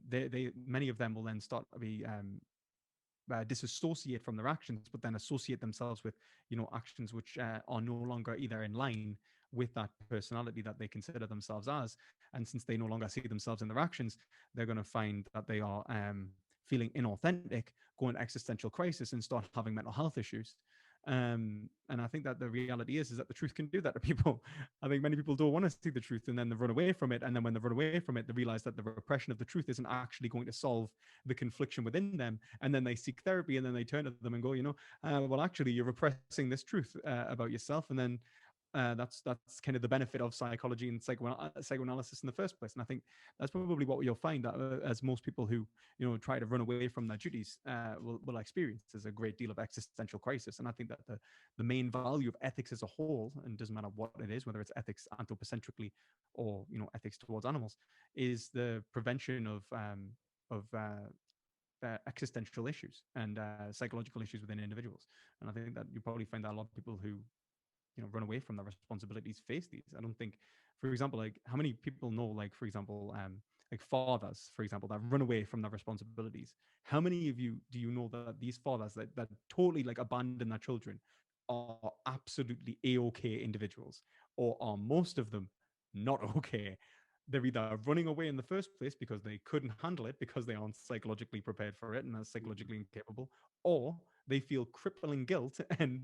They many of them will then start to be disassociate from their actions, but then associate themselves with actions which are no longer either in line with that personality that they consider themselves as. And since they no longer see themselves in their actions, they're going to find that they are feeling inauthentic, go into existential crisis, and start having mental health issues. And I think that the reality is that the truth can do that to people. I think many people don't want to see the truth, and then they run away from it. And then when they run away from it, they realize that the repression of the truth isn't actually going to solve the confliction within them. And then they seek therapy, and then they turn to them and go, well, actually, you're repressing this truth about yourself. And then that's kind of the benefit of psychology and psychoanalysis in the first place. And I think that's probably what you'll find that as most people who try to run away from their duties will experience is a great deal of existential crisis. And I think that the main value of ethics as a whole, and it doesn't matter what it is, whether it's ethics anthropocentrically or ethics towards animals, is the prevention of existential issues and psychological issues within individuals. And I think that you probably find that a lot of people who run away from their responsibilities face these. I don't think, for example, like how many people know, like for example, like fathers, for example, that run away from their responsibilities. How many of you do you know that these fathers that totally like abandon their children are absolutely a-okay individuals, or are most of them not okay? They're either running away in the first place because they couldn't handle it because they aren't psychologically prepared for it and are psychologically incapable, or they feel crippling guilt and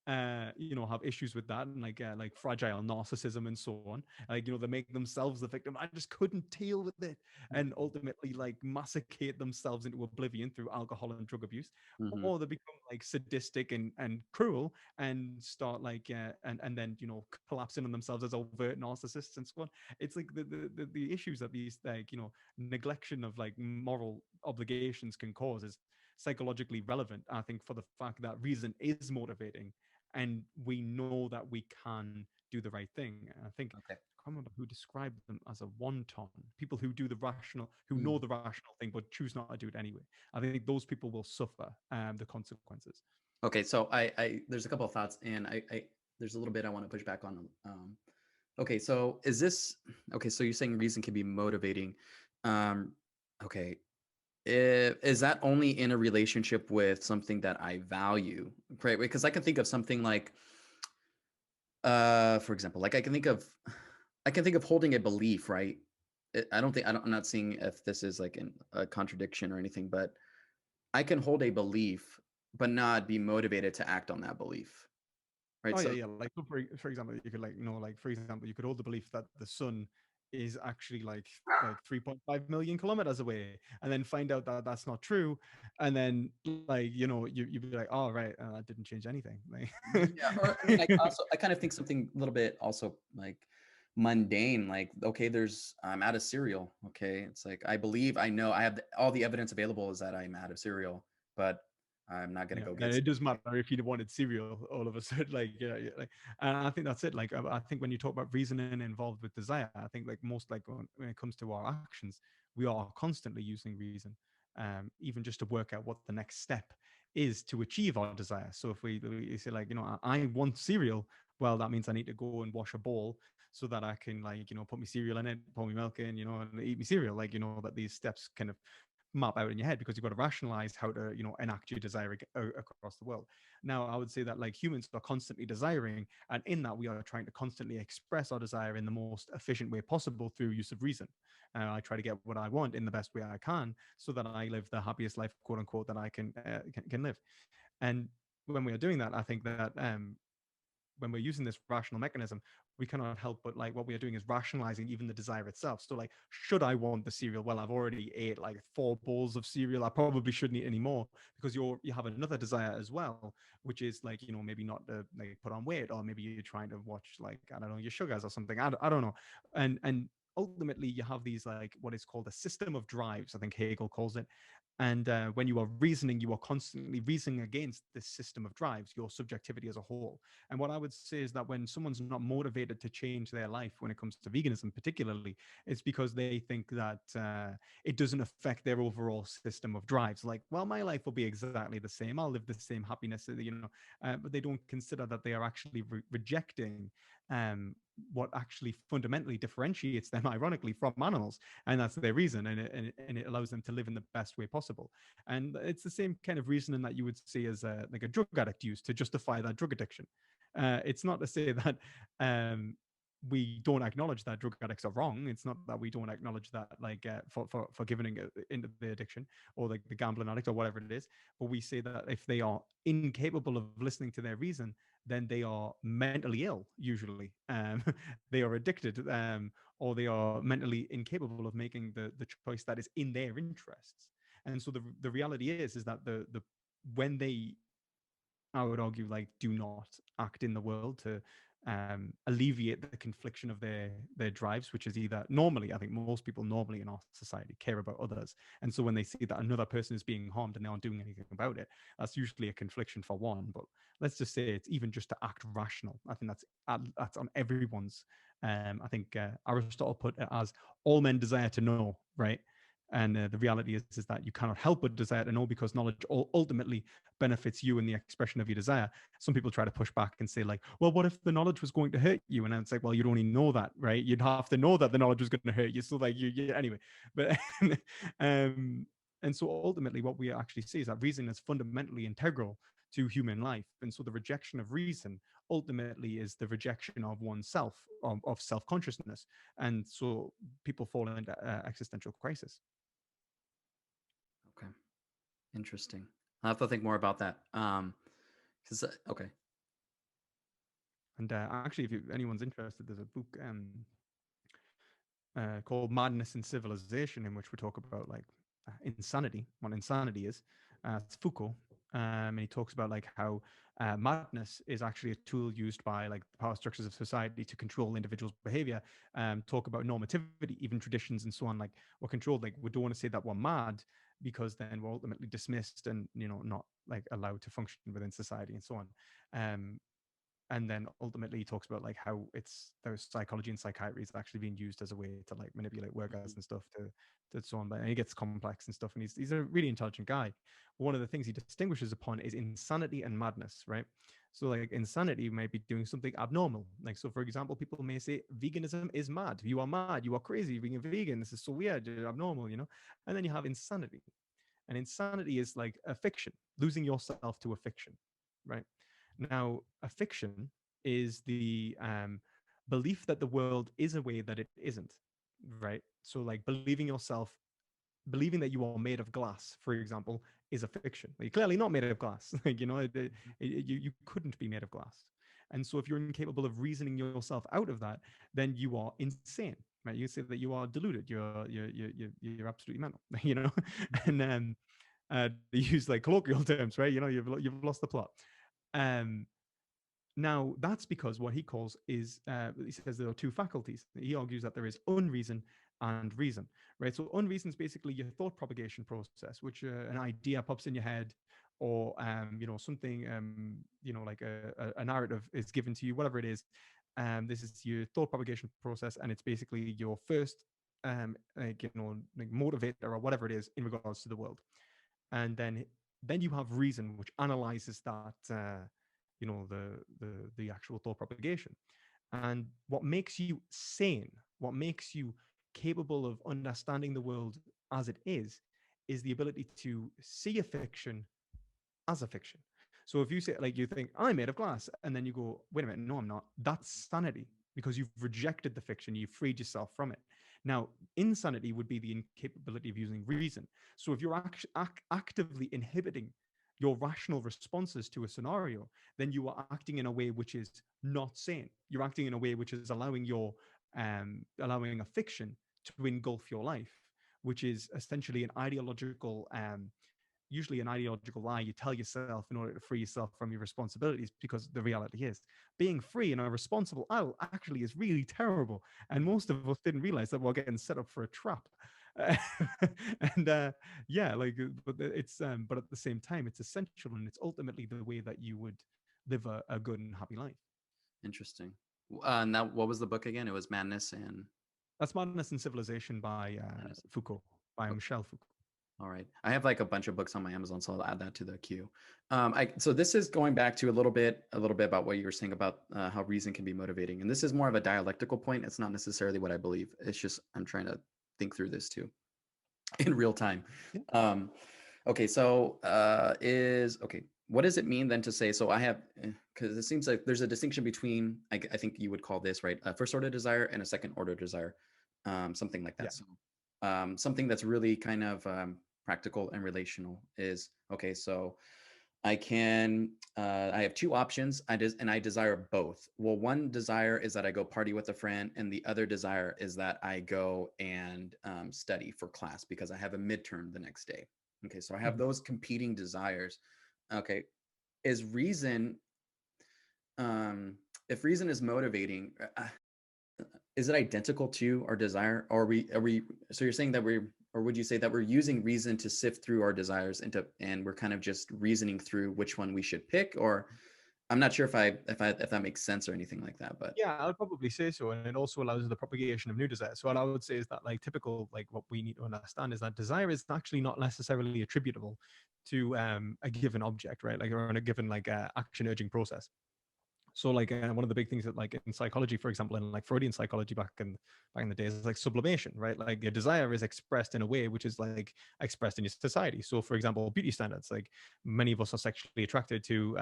have issues with that, and like fragile narcissism and so on. Like, they make themselves the victim. I just couldn't deal with it, and ultimately like massacre themselves into oblivion through alcohol and drug abuse, Mm-hmm. or they become like sadistic and cruel and start like and then collapsing on themselves as overt narcissists and so on. It's like the issues that these like neglection of like moral obligations can cause is psychologically relevant, I think, for the fact that reason is motivating and we know that we can do the right thing. And I think Okay. I can't remember who described them as a wonton. People who do the rational, who know Mm. the rational thing but choose not to do it anyway. I think those people will suffer the consequences. Okay. So there's a couple of thoughts, and there's a little bit I want to push back on. Okay. So is this okay? So you're saying reason can be motivating. Um, okay. Is that only in a relationship with something that I value, right? Because I can think of something like, for example, like I can think of holding a belief, right? I'm not seeing if this is like a contradiction or anything, but I can hold a belief, but not be motivated to act on that belief, right? Oh yeah, So, yeah. Like for example, you could like like for example, you could hold the belief that the sun is actually like 3.5 million kilometers away, and then find out that that's not true, and then like you'd be like, oh right, that didn't change anything. Like, yeah, or I mean, I kind of think something a little bit also like mundane, like, okay, I'm out of cereal. Okay. It's like, I know I have all the evidence available is that I'm out of cereal, but I'm not going to yeah, go and get it some. doesn't matter if you wanted cereal all of a sudden. Like, yeah, like, and I think that's it. Like, I think when you talk about reasoning involved with desire, I think like most like when it comes to our actions, we are constantly using reason, even just to work out what the next step is to achieve our desire. So if we say like, I want cereal, well, that means I need to go and wash a bowl so that I can like, put my cereal in it, pour my milk in, and eat my cereal. Like, that these steps kind of map out in your head because you've got to rationalize how to enact your desire across the world. Now I would say that like humans are constantly desiring, and in that we are trying to constantly express our desire in the most efficient way possible through use of reason. I try to get what I want in the best way I can so that I live the happiest life, quote unquote, that I can live. And when we are doing that, I think that when we're using this rational mechanism, we cannot help but like what we are doing is rationalizing even the desire itself. So like, should I want the cereal? Well, I've already ate like 4 bowls of cereal. I probably shouldn't eat any more, because you have another desire as well, which is like, maybe not to like put on weight, or maybe you're trying to watch like, I don't know, your sugars or something. I don't know. And ultimately you have these like what is called a system of drives, I think Hegel calls it. And when you are reasoning, you are constantly reasoning against this system of drives, your subjectivity as a whole. And what I would say is that when someone's not motivated to change their life when it comes to veganism, particularly, it's because they think that it doesn't affect their overall system of drives. Like, well, my life will be exactly the same. I'll live the same happiness, but they don't consider that they are actually rejecting what actually fundamentally differentiates them, ironically, from animals. And that's their reason. And it allows them to live in the best way possible. And it's the same kind of reasoning that you would see as like a drug addict use to justify that drug addiction. It's not to say that we don't acknowledge that drug addicts are wrong. It's not that we don't acknowledge that, like, for giving into the addiction, or like the gambling addict or whatever it is. But we say that if they are incapable of listening to their reason, then they are mentally ill. Usually, they are addicted, or they are mentally incapable of making the choice that is in their interests. And so the reality is that the when they, I would argue, like, do not act in the world to alleviate the confliction of their drives, which is either normally, I think most people normally in our society care about others, and so when they see that another person is being harmed and they aren't doing anything about it, that's usually a confliction for one. But let's just say it's even just to act rational. I think that's on everyone's. I think Aristotle put it as all men desire to know, right? And the reality is that you cannot help but desire to know, because knowledge ultimately benefits you in the expression of your desire. Some people try to push back and say like, well, what if the knowledge was going to hurt you? And it's like, well, you'd only know that, right? You'd have to know that the knowledge was going to hurt you. So like anyway, but and so ultimately what we actually see is that reason is fundamentally integral to human life. And so the rejection of reason ultimately is the rejection of oneself, of self-consciousness. And so people fall into existential crisis. Okay. Interesting. I'll have to think more about that. Because okay. And actually, if anyone's interested, there's a book called Madness and Civilization, in which we talk about like insanity, what insanity is. It's Foucault, and he talks about like how madness is actually a tool used by like the power structures of society to control individuals' behavior. Talk about normativity, even traditions and so on. Like we're controlled. Like we don't want to say that we're mad because then we're ultimately dismissed and not like allowed to function within society and so on. And then ultimately he talks about like how it's there's psychology and psychiatry is actually being used as a way to like manipulate workers Mhm. and stuff to so on. But and he gets complex and stuff, and he's a really intelligent guy. One of the things he distinguishes upon is insanity and madness, right? So like insanity might be doing something abnormal. Like so, for example, people may say veganism is mad. You are mad. You are crazy being a vegan. This is so weird. You're abnormal, And then you have insanity, and insanity is like a fiction, losing yourself to a fiction, right? Now, a fiction is the belief that the world is a way that it isn't, right? So, like believing that you are made of glass, for example, is a fiction. You're clearly not made of glass. Like, you couldn't be made of glass. And so, if you're incapable of reasoning yourself out of that, then you are insane, right? You say that you are deluded. You're absolutely mental, Mhm. and they use like colloquial terms, right? You've lost the plot. Um, Now, that's because what he calls is, he says there are two faculties. He argues that there is unreason and reason, right? So, unreason is basically your thought propagation process, which an idea pops in your head, or something, like a narrative is given to you, whatever it is. This is your thought propagation process, and it's basically your first, like motivator or whatever it is in regards to the world. And then you have reason, which analyzes that. The actual thought propagation, and what makes you sane, what makes you capable of understanding the world as it is the ability to see a fiction as a fiction. So if you say, like, you think I'm made of glass, and then you go, wait a minute, no, I'm not, that's sanity, because you've rejected the fiction, you've freed yourself from it. Now, insanity would be the incapability of using reason. So if you're actively inhibiting your rational responses to a scenario, then you are acting in a way which is not sane. You're acting in a way which is allowing a fiction to engulf your life, which is essentially an ideological usually an ideological lie you tell yourself in order to free yourself from your responsibilities, because the reality is being free and a responsible adult actually is really terrible, and most of us didn't realize that we're getting set up for a trap. Uh, and yeah, like, but at the same time it's essential, and it's ultimately the way that you would live a good and happy life. Interesting. Now, what was the book again? It was Madness and That's Madness and Civilization by Madness. Foucault, by Okay. Michel Foucault. All right. I have like a bunch of books on my Amazon, so I'll add that to the queue. So this is going back to a little bit about what you were saying about how reason can be motivating, and this is more of a dialectical point. It's not necessarily what I believe. It's just I'm trying to think through this too in real time. Yeah. Um, okay, so what does it mean then to say? So I have, because it seems like there's a distinction between, I think you would call this, right, a first order desire and a second order desire, something like that. Yeah. So something that's really kind of practical and relational is, okay, so I have two options. And I desire both. Well, one desire is that I go party with a friend, and the other desire is that I go and study for class because I have a midterm the next day. Okay, so I have Mhm. those competing desires. Okay, is reason, um, if reason is motivating, is it identical to our desire? Or so you're saying that or would you say that we're using reason to sift through our desires and we're kind of just reasoning through which one we should pick? Or I'm not sure if that makes sense or anything like that, but Yeah, I'd probably say so, and it also allows the propagation of new desire. So what I would say is that, like, typical, like, what we need to understand is that desire is actually not necessarily attributable to a given object, right? Like, or in a given like action urging process. So like one of the big things that, like, in psychology, for example, in like Freudian psychology back in the days, is like sublimation, right? Like your desire is expressed in a way which is like expressed in your society. So for example, beauty standards, like many of us are sexually attracted to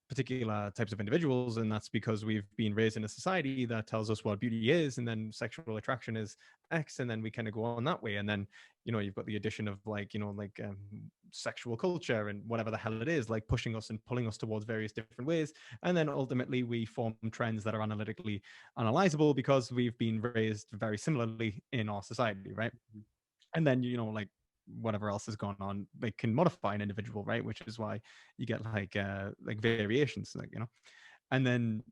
particular types of individuals, and that's because we've been raised in a society that tells us what beauty is, and then sexual attraction is X, and then we kind of go on that way. And then, you've got the addition of like, sexual culture and whatever the hell it is, like pushing us and pulling us towards various different ways. And then ultimately we form trends that are analytically analyzable because we've been raised very similarly in our society, right? Mhm. And then, like whatever else has gone on, they can modify an individual, right? Which is why you get like variations, like, and then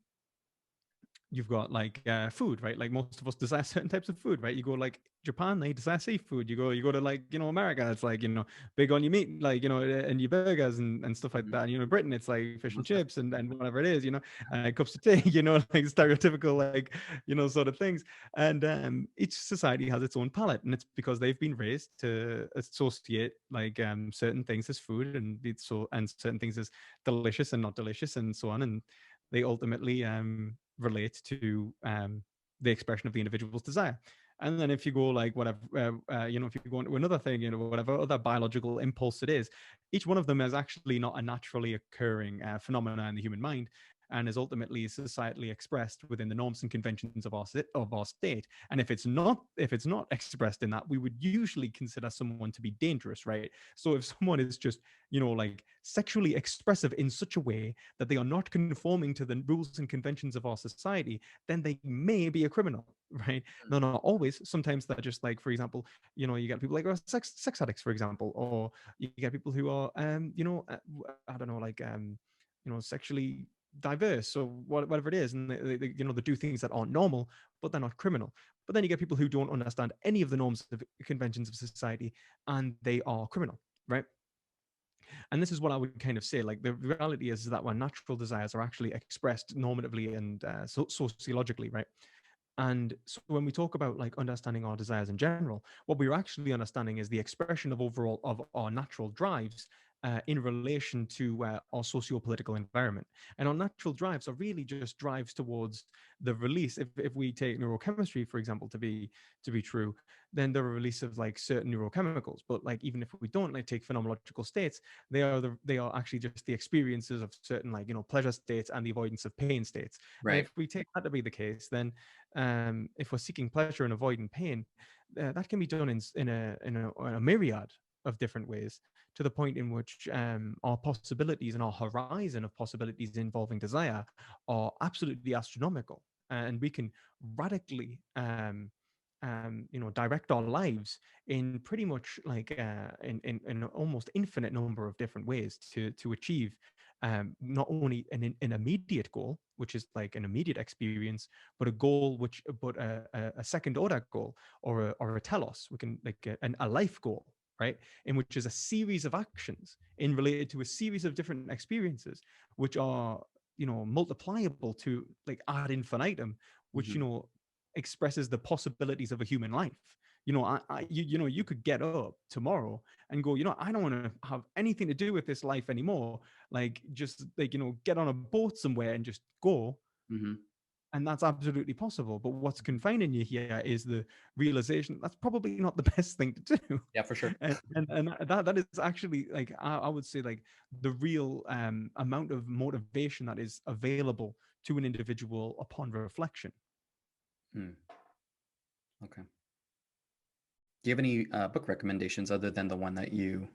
you've got like food, right? Like most of us desire certain types of food, right? You go like Japan, they desire seafood. You go to like, America, it's like, big on your meat, like, and your burgers and stuff like Mhm. that. And, Britain, it's like fish and Most chips definitely. and whatever it is, cups of tea, like stereotypical, like, sort of things. And each society has its own palate, and it's because they've been raised to associate like certain things as food, and and certain things as delicious and not delicious, and so on. And they ultimately relate to the expression of the individual's desire. And then if you go like whatever, if you go into another thing, whatever other biological impulse it is, each one of them is actually not a naturally occurring phenomena in the human mind, and is ultimately societally expressed within the norms and conventions of our state. And if it's not expressed in that, we would usually consider someone to be dangerous, right? So if someone is just, like sexually expressive in such a way that they are not conforming to the rules and conventions of our society, then they may be a criminal, right? No, not always. Sometimes they're just like, for example, you get people like sex addicts, for example, or you get people who are, I don't know, like, sexually diverse or whatever it is, and they do things that aren't normal, but they're not criminal. But then you get people who don't understand any of the norms of conventions of society, and they are criminal, right? And this is what I would kind of say. Like the reality is that our natural desires are actually expressed normatively and sociologically, right? And so when we talk about like understanding our desires in general, what we're actually understanding is the expression of overall of our natural drives in relation to our socio-political environment. And our natural drives are really just drives towards the release. If we take neurochemistry, for example, to be true, then the release of like certain neurochemicals. But like even if we don't like take phenomenological states, they are actually just the experiences of certain like pleasure states and the avoidance of pain states. And Right. if we take that to be the case, then if we're seeking pleasure and avoiding pain, that can be done in a myriad of different ways, to the point in which our possibilities and our horizon of possibilities involving desire are absolutely astronomical, and we can radically direct our lives in pretty much like in an almost infinite number of different ways to achieve not only an immediate goal, which is like an immediate experience, but a goal but a second order goal, or a telos. We can like a life goal, right? In which is a series of actions in related to a series of different experiences, which are multipliable to like ad infinitum, which Mhm. expresses the possibilities of a human life. You could get up tomorrow and go, I don't want to have anything to do with this life anymore. Like, just like, get on a boat somewhere and just go. Mhm. And that's absolutely possible. But what's Mhm. confining you here is the realization that's probably not the best thing to do. Yeah, for sure. And that is actually like, I would say, like the real amount of motivation that is available to an individual upon reflection. Mm. Okay. Do you have any book recommendations other than the one that you?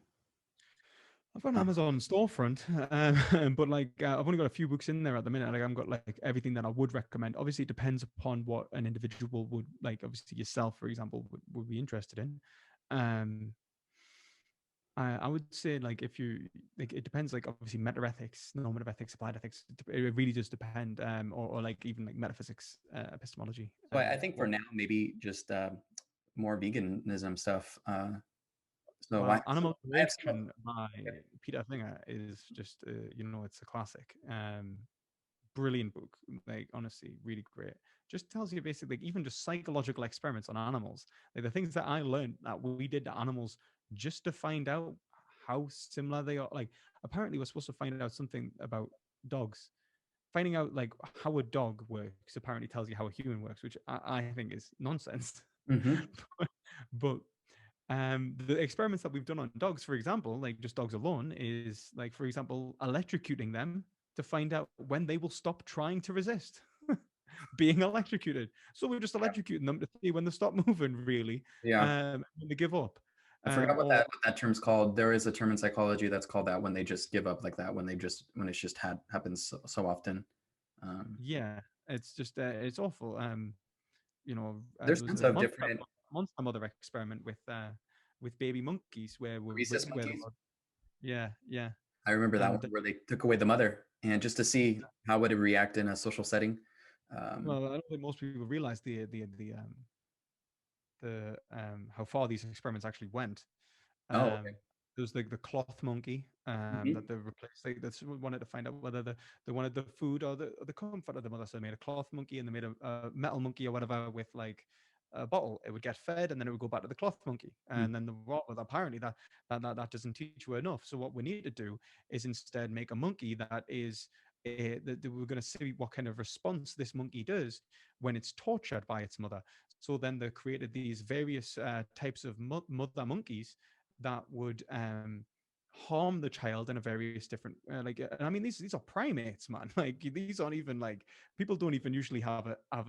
I've got an Uh, Amazon storefront, but like I've only got a few books in there at the minute. Like I haven't got like everything that I would recommend. Obviously, it depends upon what an individual would like. Obviously, yourself, for example, would be interested in. Um, I would say like if you like, it depends. Like obviously, meta ethics, normative ethics, applied ethics. It really does depend. Or like even like metaphysics, epistemology. so I think for now maybe just more veganism stuff. So Well, so Animal I have some. Creation by Peter Singer is just it's a classic. Brilliant book, like honestly really great. Just tells you basically like, even just psychological experiments on animals, like the things that I learned that we did to animals just to find out how similar they are. Like apparently we're supposed to find out something about dogs. Finding out like how a dog works apparently tells you how a human works, which I think is nonsense. Mhm. But the experiments that we've done on dogs, for example, like just dogs alone, is like, for example, electrocuting them to to find out when they will stop trying to resist being electrocuted. So we're just electrocuting them to see when they stop moving, really, Yeah. when they give up. I forgot Or what that term's called. There is a term in psychology that's called that, when they just give up like that, when it's just happens so often. Um, yeah, it's just it's awful. there's There was tons a of different monster mother experiment with baby monkeys rhesus where the monkeys. yeah, yeah, I remember that one and where they took away the mother, and just to see how would it react in a social setting. Um, well, I don't think most people realize the how far these experiments actually went. oh, okay. There was the cloth monkey that Mhm. they replaced. They wanted to find out whether they wanted the food or the comfort of the mother. So they made a cloth monkey and they made a metal monkey or whatever with like a bottle. It would get fed and then it would go back to the cloth monkey. Mm. And then apparently that doesn't teach you enough. So what we need to do is instead make a monkey that is that we're going to see what kind of response this monkey does when it's tortured by its mother. So then they created these various types of mother monkeys that would harm the child in a various different and I mean these are primates, man. Like these aren't even like people don't even usually have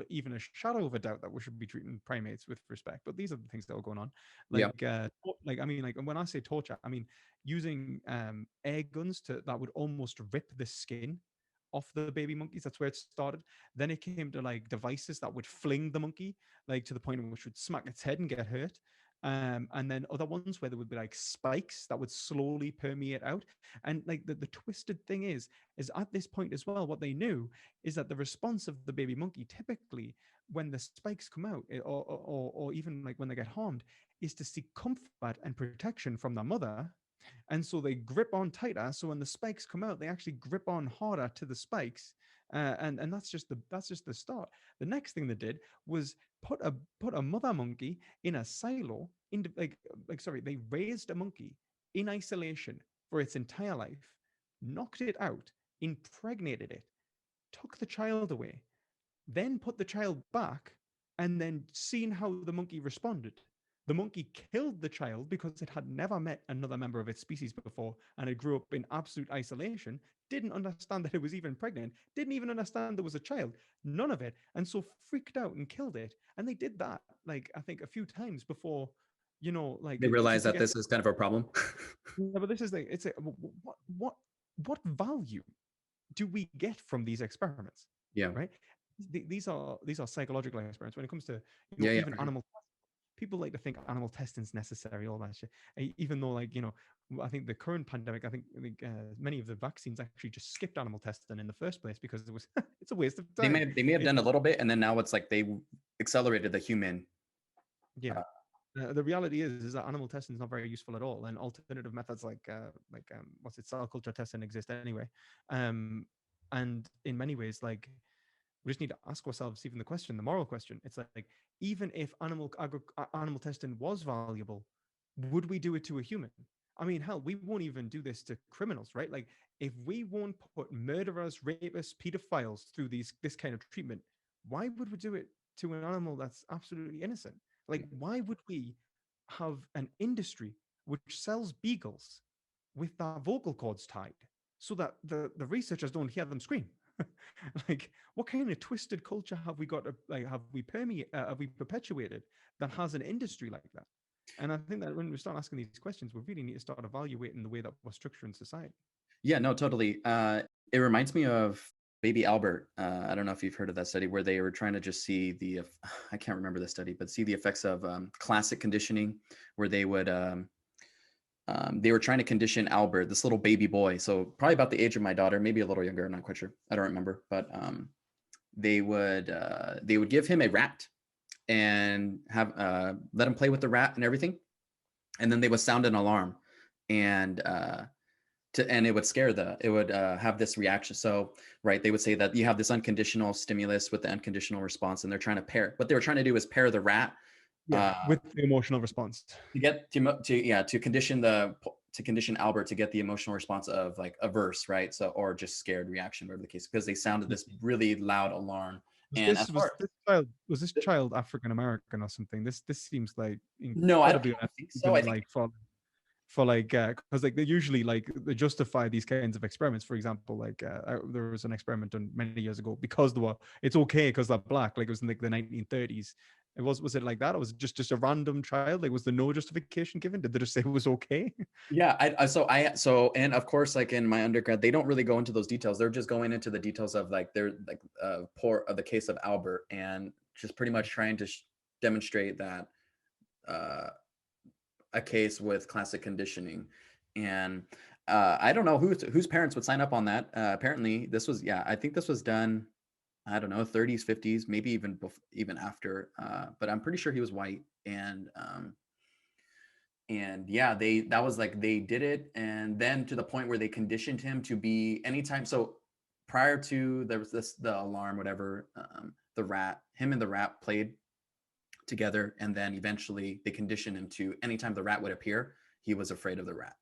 even a shadow of a doubt that we should be treating primates with respect, but these are the things that are going on. Yeah. Like I mean, like when I say torture, I mean using air guns that would almost rip the skin off the baby monkeys. That's where it started. Then it came to like devices that would fling the monkey like to the point in which it would smack its head and get hurt. And then other ones where there would be like spikes that would slowly permeate out. And like the twisted thing is at this point as well, what they knew is that the response of the baby monkey typically when the spikes come out or even like when they get harmed is to seek comfort and protection from their mother, and so they grip on tighter. So when the spikes come out, they actually grip on harder to the spikes, and that's just the start. The next thing they did was put a mother monkey in a silo. In sorry, they raised a monkey in isolation for its entire life, knocked it out, impregnated it, took the child away, then put the child back, and then seen how the monkey responded. The monkey killed the child because it had never met another member of its species before and it grew up in absolute isolation, didn't understand that it was even pregnant, didn't even understand there was a child, none of it, and so freaked out and killed it. And they did that, like, I think a few times before, like They realize to that get. this is kind of a problem. Yeah, but this is like, it's a, what value do we get from these experiments, Yeah. right? These are psychological experiments. When it comes to Yeah. Yeah. even For sure. animal, people like to think animal testing is necessary, all that shit. Even though like I think the current pandemic, I think many of the vaccines actually just skipped animal testing in the first place because it was it's a waste of time. They may have done a little bit, and then now it's like they accelerated the human. Yeah. Uh, The reality is that animal testing is not very useful at all, and alternative methods like what's it, cell culture testing exist anyway. And in many ways, like we just need to ask ourselves even the question, the moral question. It's like even if animal testing was valuable, would we do it to a human? I mean, hell, we won't even do this to criminals, right? Like if we won't put murderers, rapists, pedophiles through this kind of treatment, why would we do it to an animal that's absolutely innocent? Like, why would we have an industry which sells beagles with their vocal cords tied so that the researchers don't hear them scream? Like, what kind of twisted culture have we got? Like, have we perpetuated that has an industry like that? And I think that when we start asking these questions, we really need to start evaluating the way that we're structuring society. yeah. No. Totally. It reminds me of Baby Albert. I don't know if you've heard of that study where they were trying to just see I can't remember the study, but see the effects of classic conditioning, where they were trying to condition Albert, this little baby boy, so probably about the age of my daughter, maybe a little younger. I'm not quite sure. I don't remember, but they would give him a rat and have let him play with the rat and everything, and then they would sound an alarm, and and it would it would have this reaction. So right, they would say that you have this unconditional stimulus with the unconditional response, and they're trying to pair. What they were trying to do is pair the rat Yeah, uh, with the emotional response. to get to condition Albert to get the emotional response of like averse, right? So, or just scared reaction, whatever the case, because they sounded this really loud alarm. And as far Was this child African American or something? This seems like no, I incredibly don't think so. I even think like for like because like they usually like they justify these kinds of experiments. For example, like there was an experiment done many years ago because it's okay because they're black. Like it was in like the 1930s. Was it like that, or was it just a random trial? Like was there no justification given? Did they just say it was okay? Yeah, and of course, like in my undergrad, they don't really go into those details. They're just going into the details of like their like poor of the case of Albert, and just pretty much trying to demonstrate that uh, a case with classic conditioning. And I don't know whose parents would sign up on that. Apparently, this was I think this was done. I don't know, 30s, 50s, maybe even after. But I'm pretty sure he was white, and yeah, that was like they did it, and then to the point where they conditioned him to be anytime. So prior to there was the alarm, whatever, him and the rat played together, and then eventually they conditioned him to anytime the rat would appear, he was afraid of the rat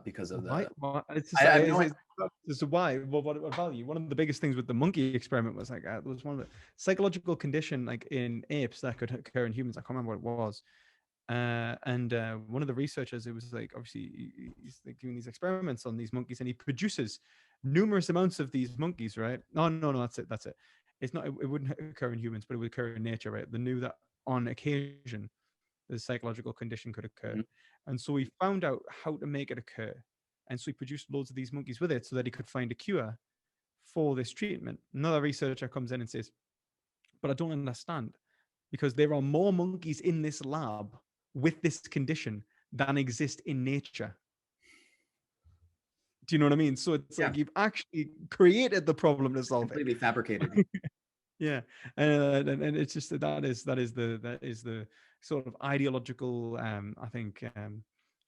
because of Why? the. It's I just have no. it's why. Well, what value? One of the biggest things with the monkey experiment was like it was one of the psychological condition like in apes that could occur in humans. I can't remember what it was. And one of the researchers, it was like obviously he's like doing these experiments on these monkeys, and he produces numerous amounts of these monkeys, right? No, that's it. It's not. It wouldn't occur in humans, but it would occur in nature, right? They knew that on occasion the psychological condition could occur, Mhm. and so he found out how to make it occur, and so he produced loads of these monkeys with it, so that he could find a cure for this treatment. Another researcher comes in and says, "But I don't understand because there are more monkeys in this lab with this condition than exist in nature." Do you know what I mean? So it's Yeah, like you've actually created the problem to it's solve it. completely fabricated. Yeah, and it's just that is the sort of ideological I think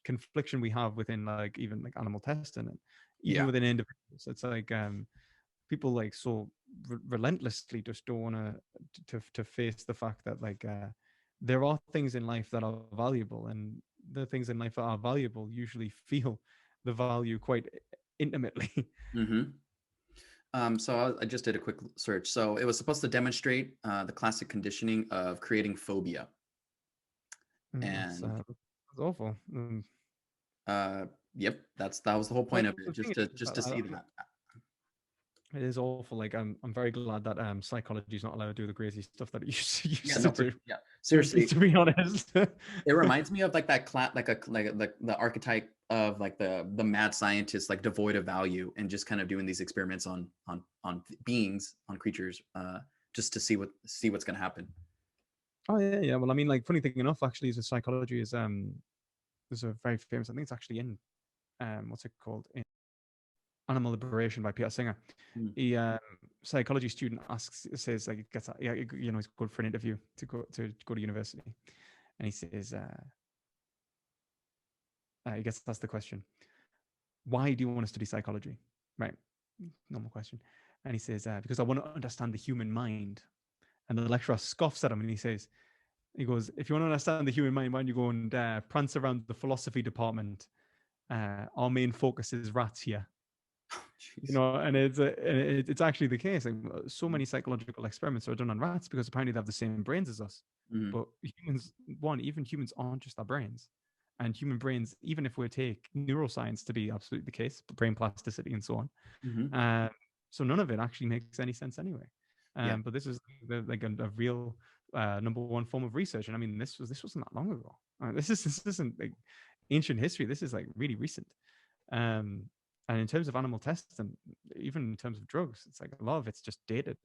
confliction we have within like even like animal testing, and even Yeah. within individuals. It's like people like so relentlessly just don't want to face the fact that like there are things in life that are valuable, and the things in life that are valuable usually feel the value quite intimately. Hmm. So I just did a quick search. So it was supposed to demonstrate the classic conditioning of creating phobia, That's and that's awful. uh, yep, that was the whole Well, point of it, the thing is just that to see that. it is awful. Like I'm very glad that psychology is not allowed to do the crazy stuff that it Yeah, used to no, do. yeah, To be, seriously, to be honest. it reminds me of like that like the archetype of like the mad scientist, like devoid of value, and just kind of doing these experiments on beings, on creatures, just to see what's gonna happen. Oh yeah, yeah. Well, I mean, like funny thing enough, actually, is that psychology is there's a very famous. I think it's actually in what's it called? In Animal Liberation by Peter Singer. Mm. A psychology student says like it gets yeah, he's good for an interview to go to university, and he says he gets asked the question, why do you want to study psychology? Right, normal question. And he says, because I want to understand the human mind. And the lecturer scoffs at him and he goes, if you want to understand the human mind, why don't you go and prance around the philosophy department? Our main focus is rats here. You Jeez. know, and it's actually the case. Like, so many psychological experiments are done on rats because apparently they have the same brains as us. Mm-hmm. But even humans aren't just our brains. And human brains, even if we take neuroscience to be absolutely the case, brain plasticity and so on, Mm-hmm. uh, so none of it actually makes any sense anyway. Yeah. But this is like a real number one form of research, and I mean this wasn't that long ago. This isn't like ancient history. This is like really recent. Um, and in terms of animal testing, even in terms of drugs, it's like a lot of it's just dated.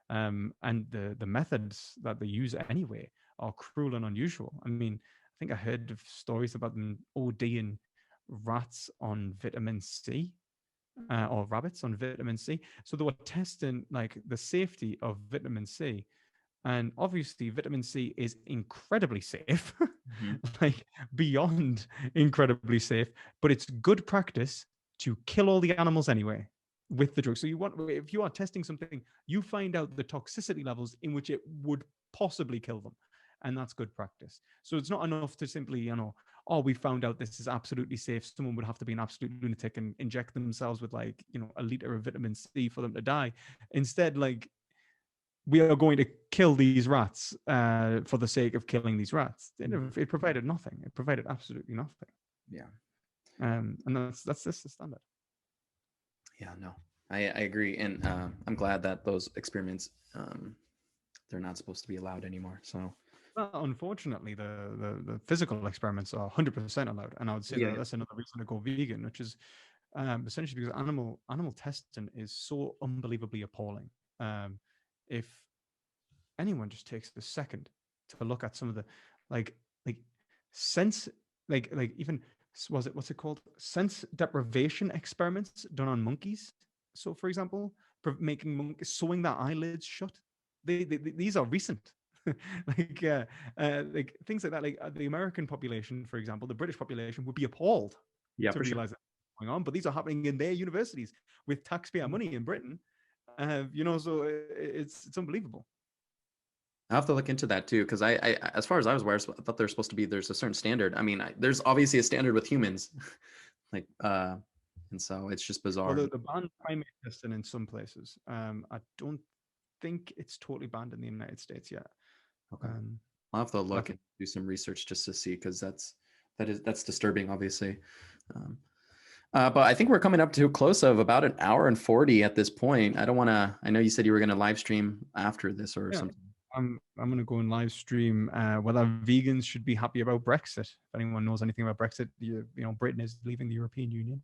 And the methods that they use anyway are cruel and unusual. I mean, I think I heard of stories about them ODing rats on vitamin C or rabbits on vitamin C. So they were testing like the safety of vitamin C. And obviously, vitamin C is incredibly safe, Mm-hmm. like beyond incredibly safe, but it's good practice to kill all the animals anyway with the drug. So if you are testing something, you find out the toxicity levels in which it would possibly kill them. And that's good practice. So it's not enough to simply, oh, we found out this is absolutely safe. Someone would have to be an absolute lunatic and inject themselves with like, a liter of vitamin C for them to die. Instead, like, we are going to kill these rats for the sake of killing these rats. It provided nothing. It provided absolutely nothing. Yeah. And that's just the standard. Yeah, no, I agree. And I'm glad that those experiments, they're not supposed to be allowed anymore. So, Well, unfortunately, the physical experiments are 100% allowed, and I would say yeah, that yeah. that's another reason to go vegan, which is essentially because animal testing is so unbelievably appalling. If anyone just takes a second to look at some of the like like sense like even was it what's it called, sense deprivation experiments done on monkeys. So for example, making monkeys sewing their eyelids shut, these are recent. Like things like that, like the American population, for example, the British population would be appalled Yeah, to for sure. realize that's going on, but these are happening in their universities with taxpayer money in Britain. So it's unbelievable. I have to look into that too, because as far as I was aware, I thought there's a certain standard. I mean, there's obviously a standard with humans, like, and so it's just Well, bizarre. the banned primate testing in some places. I don't think it's totally banned in the United States yet. Okay, Um, I'll have to but I look think and do some research just to see, because that's disturbing, obviously. Um, but I think we're coming up to close of about an hour and 40 at this point. I don't want to. I know you said you were going to live stream after this or yeah, something. I'm going to go and live stream whether vegans should be happy about Brexit. If anyone knows anything about Brexit, Britain is leaving the European Union,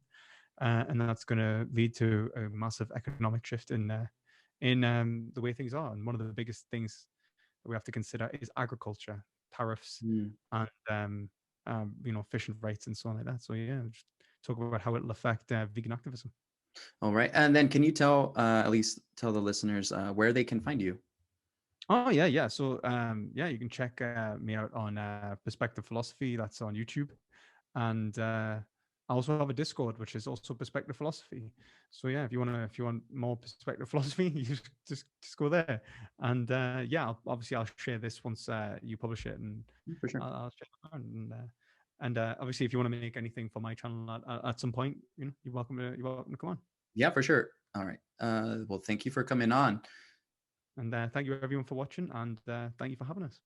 and that's going to lead to a massive economic shift in the way things are. And one of the biggest things that we have to consider is agriculture, tariffs, Mm. and fishing rights and so on like that. So yeah, just talk about how it'll affect vegan activism. All right, and then can you tell at least tell the listeners where they can find you? Oh yeah, yeah. So yeah, you can check me out on Perspective Philosophy. That's on YouTube, and I also have a Discord, which is also Perspective Philosophy. So yeah, if you want more Perspective Philosophy, you just go there. And yeah, I'll share this once you publish it, and For sure. I'll share it around. And obviously, if you want to make anything for my channel at some point, you're welcome to come on. Yeah, for sure. All right. Well, thank you for coming on. And thank you everyone for watching, and thank you for having us.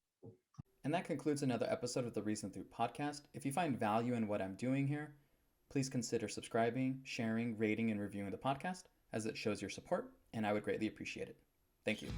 And that concludes another episode of the Reason Through podcast. If you find value in what I'm doing here, please consider subscribing, sharing, rating, and reviewing the podcast, as it shows your support, and I would greatly appreciate it. Thank you.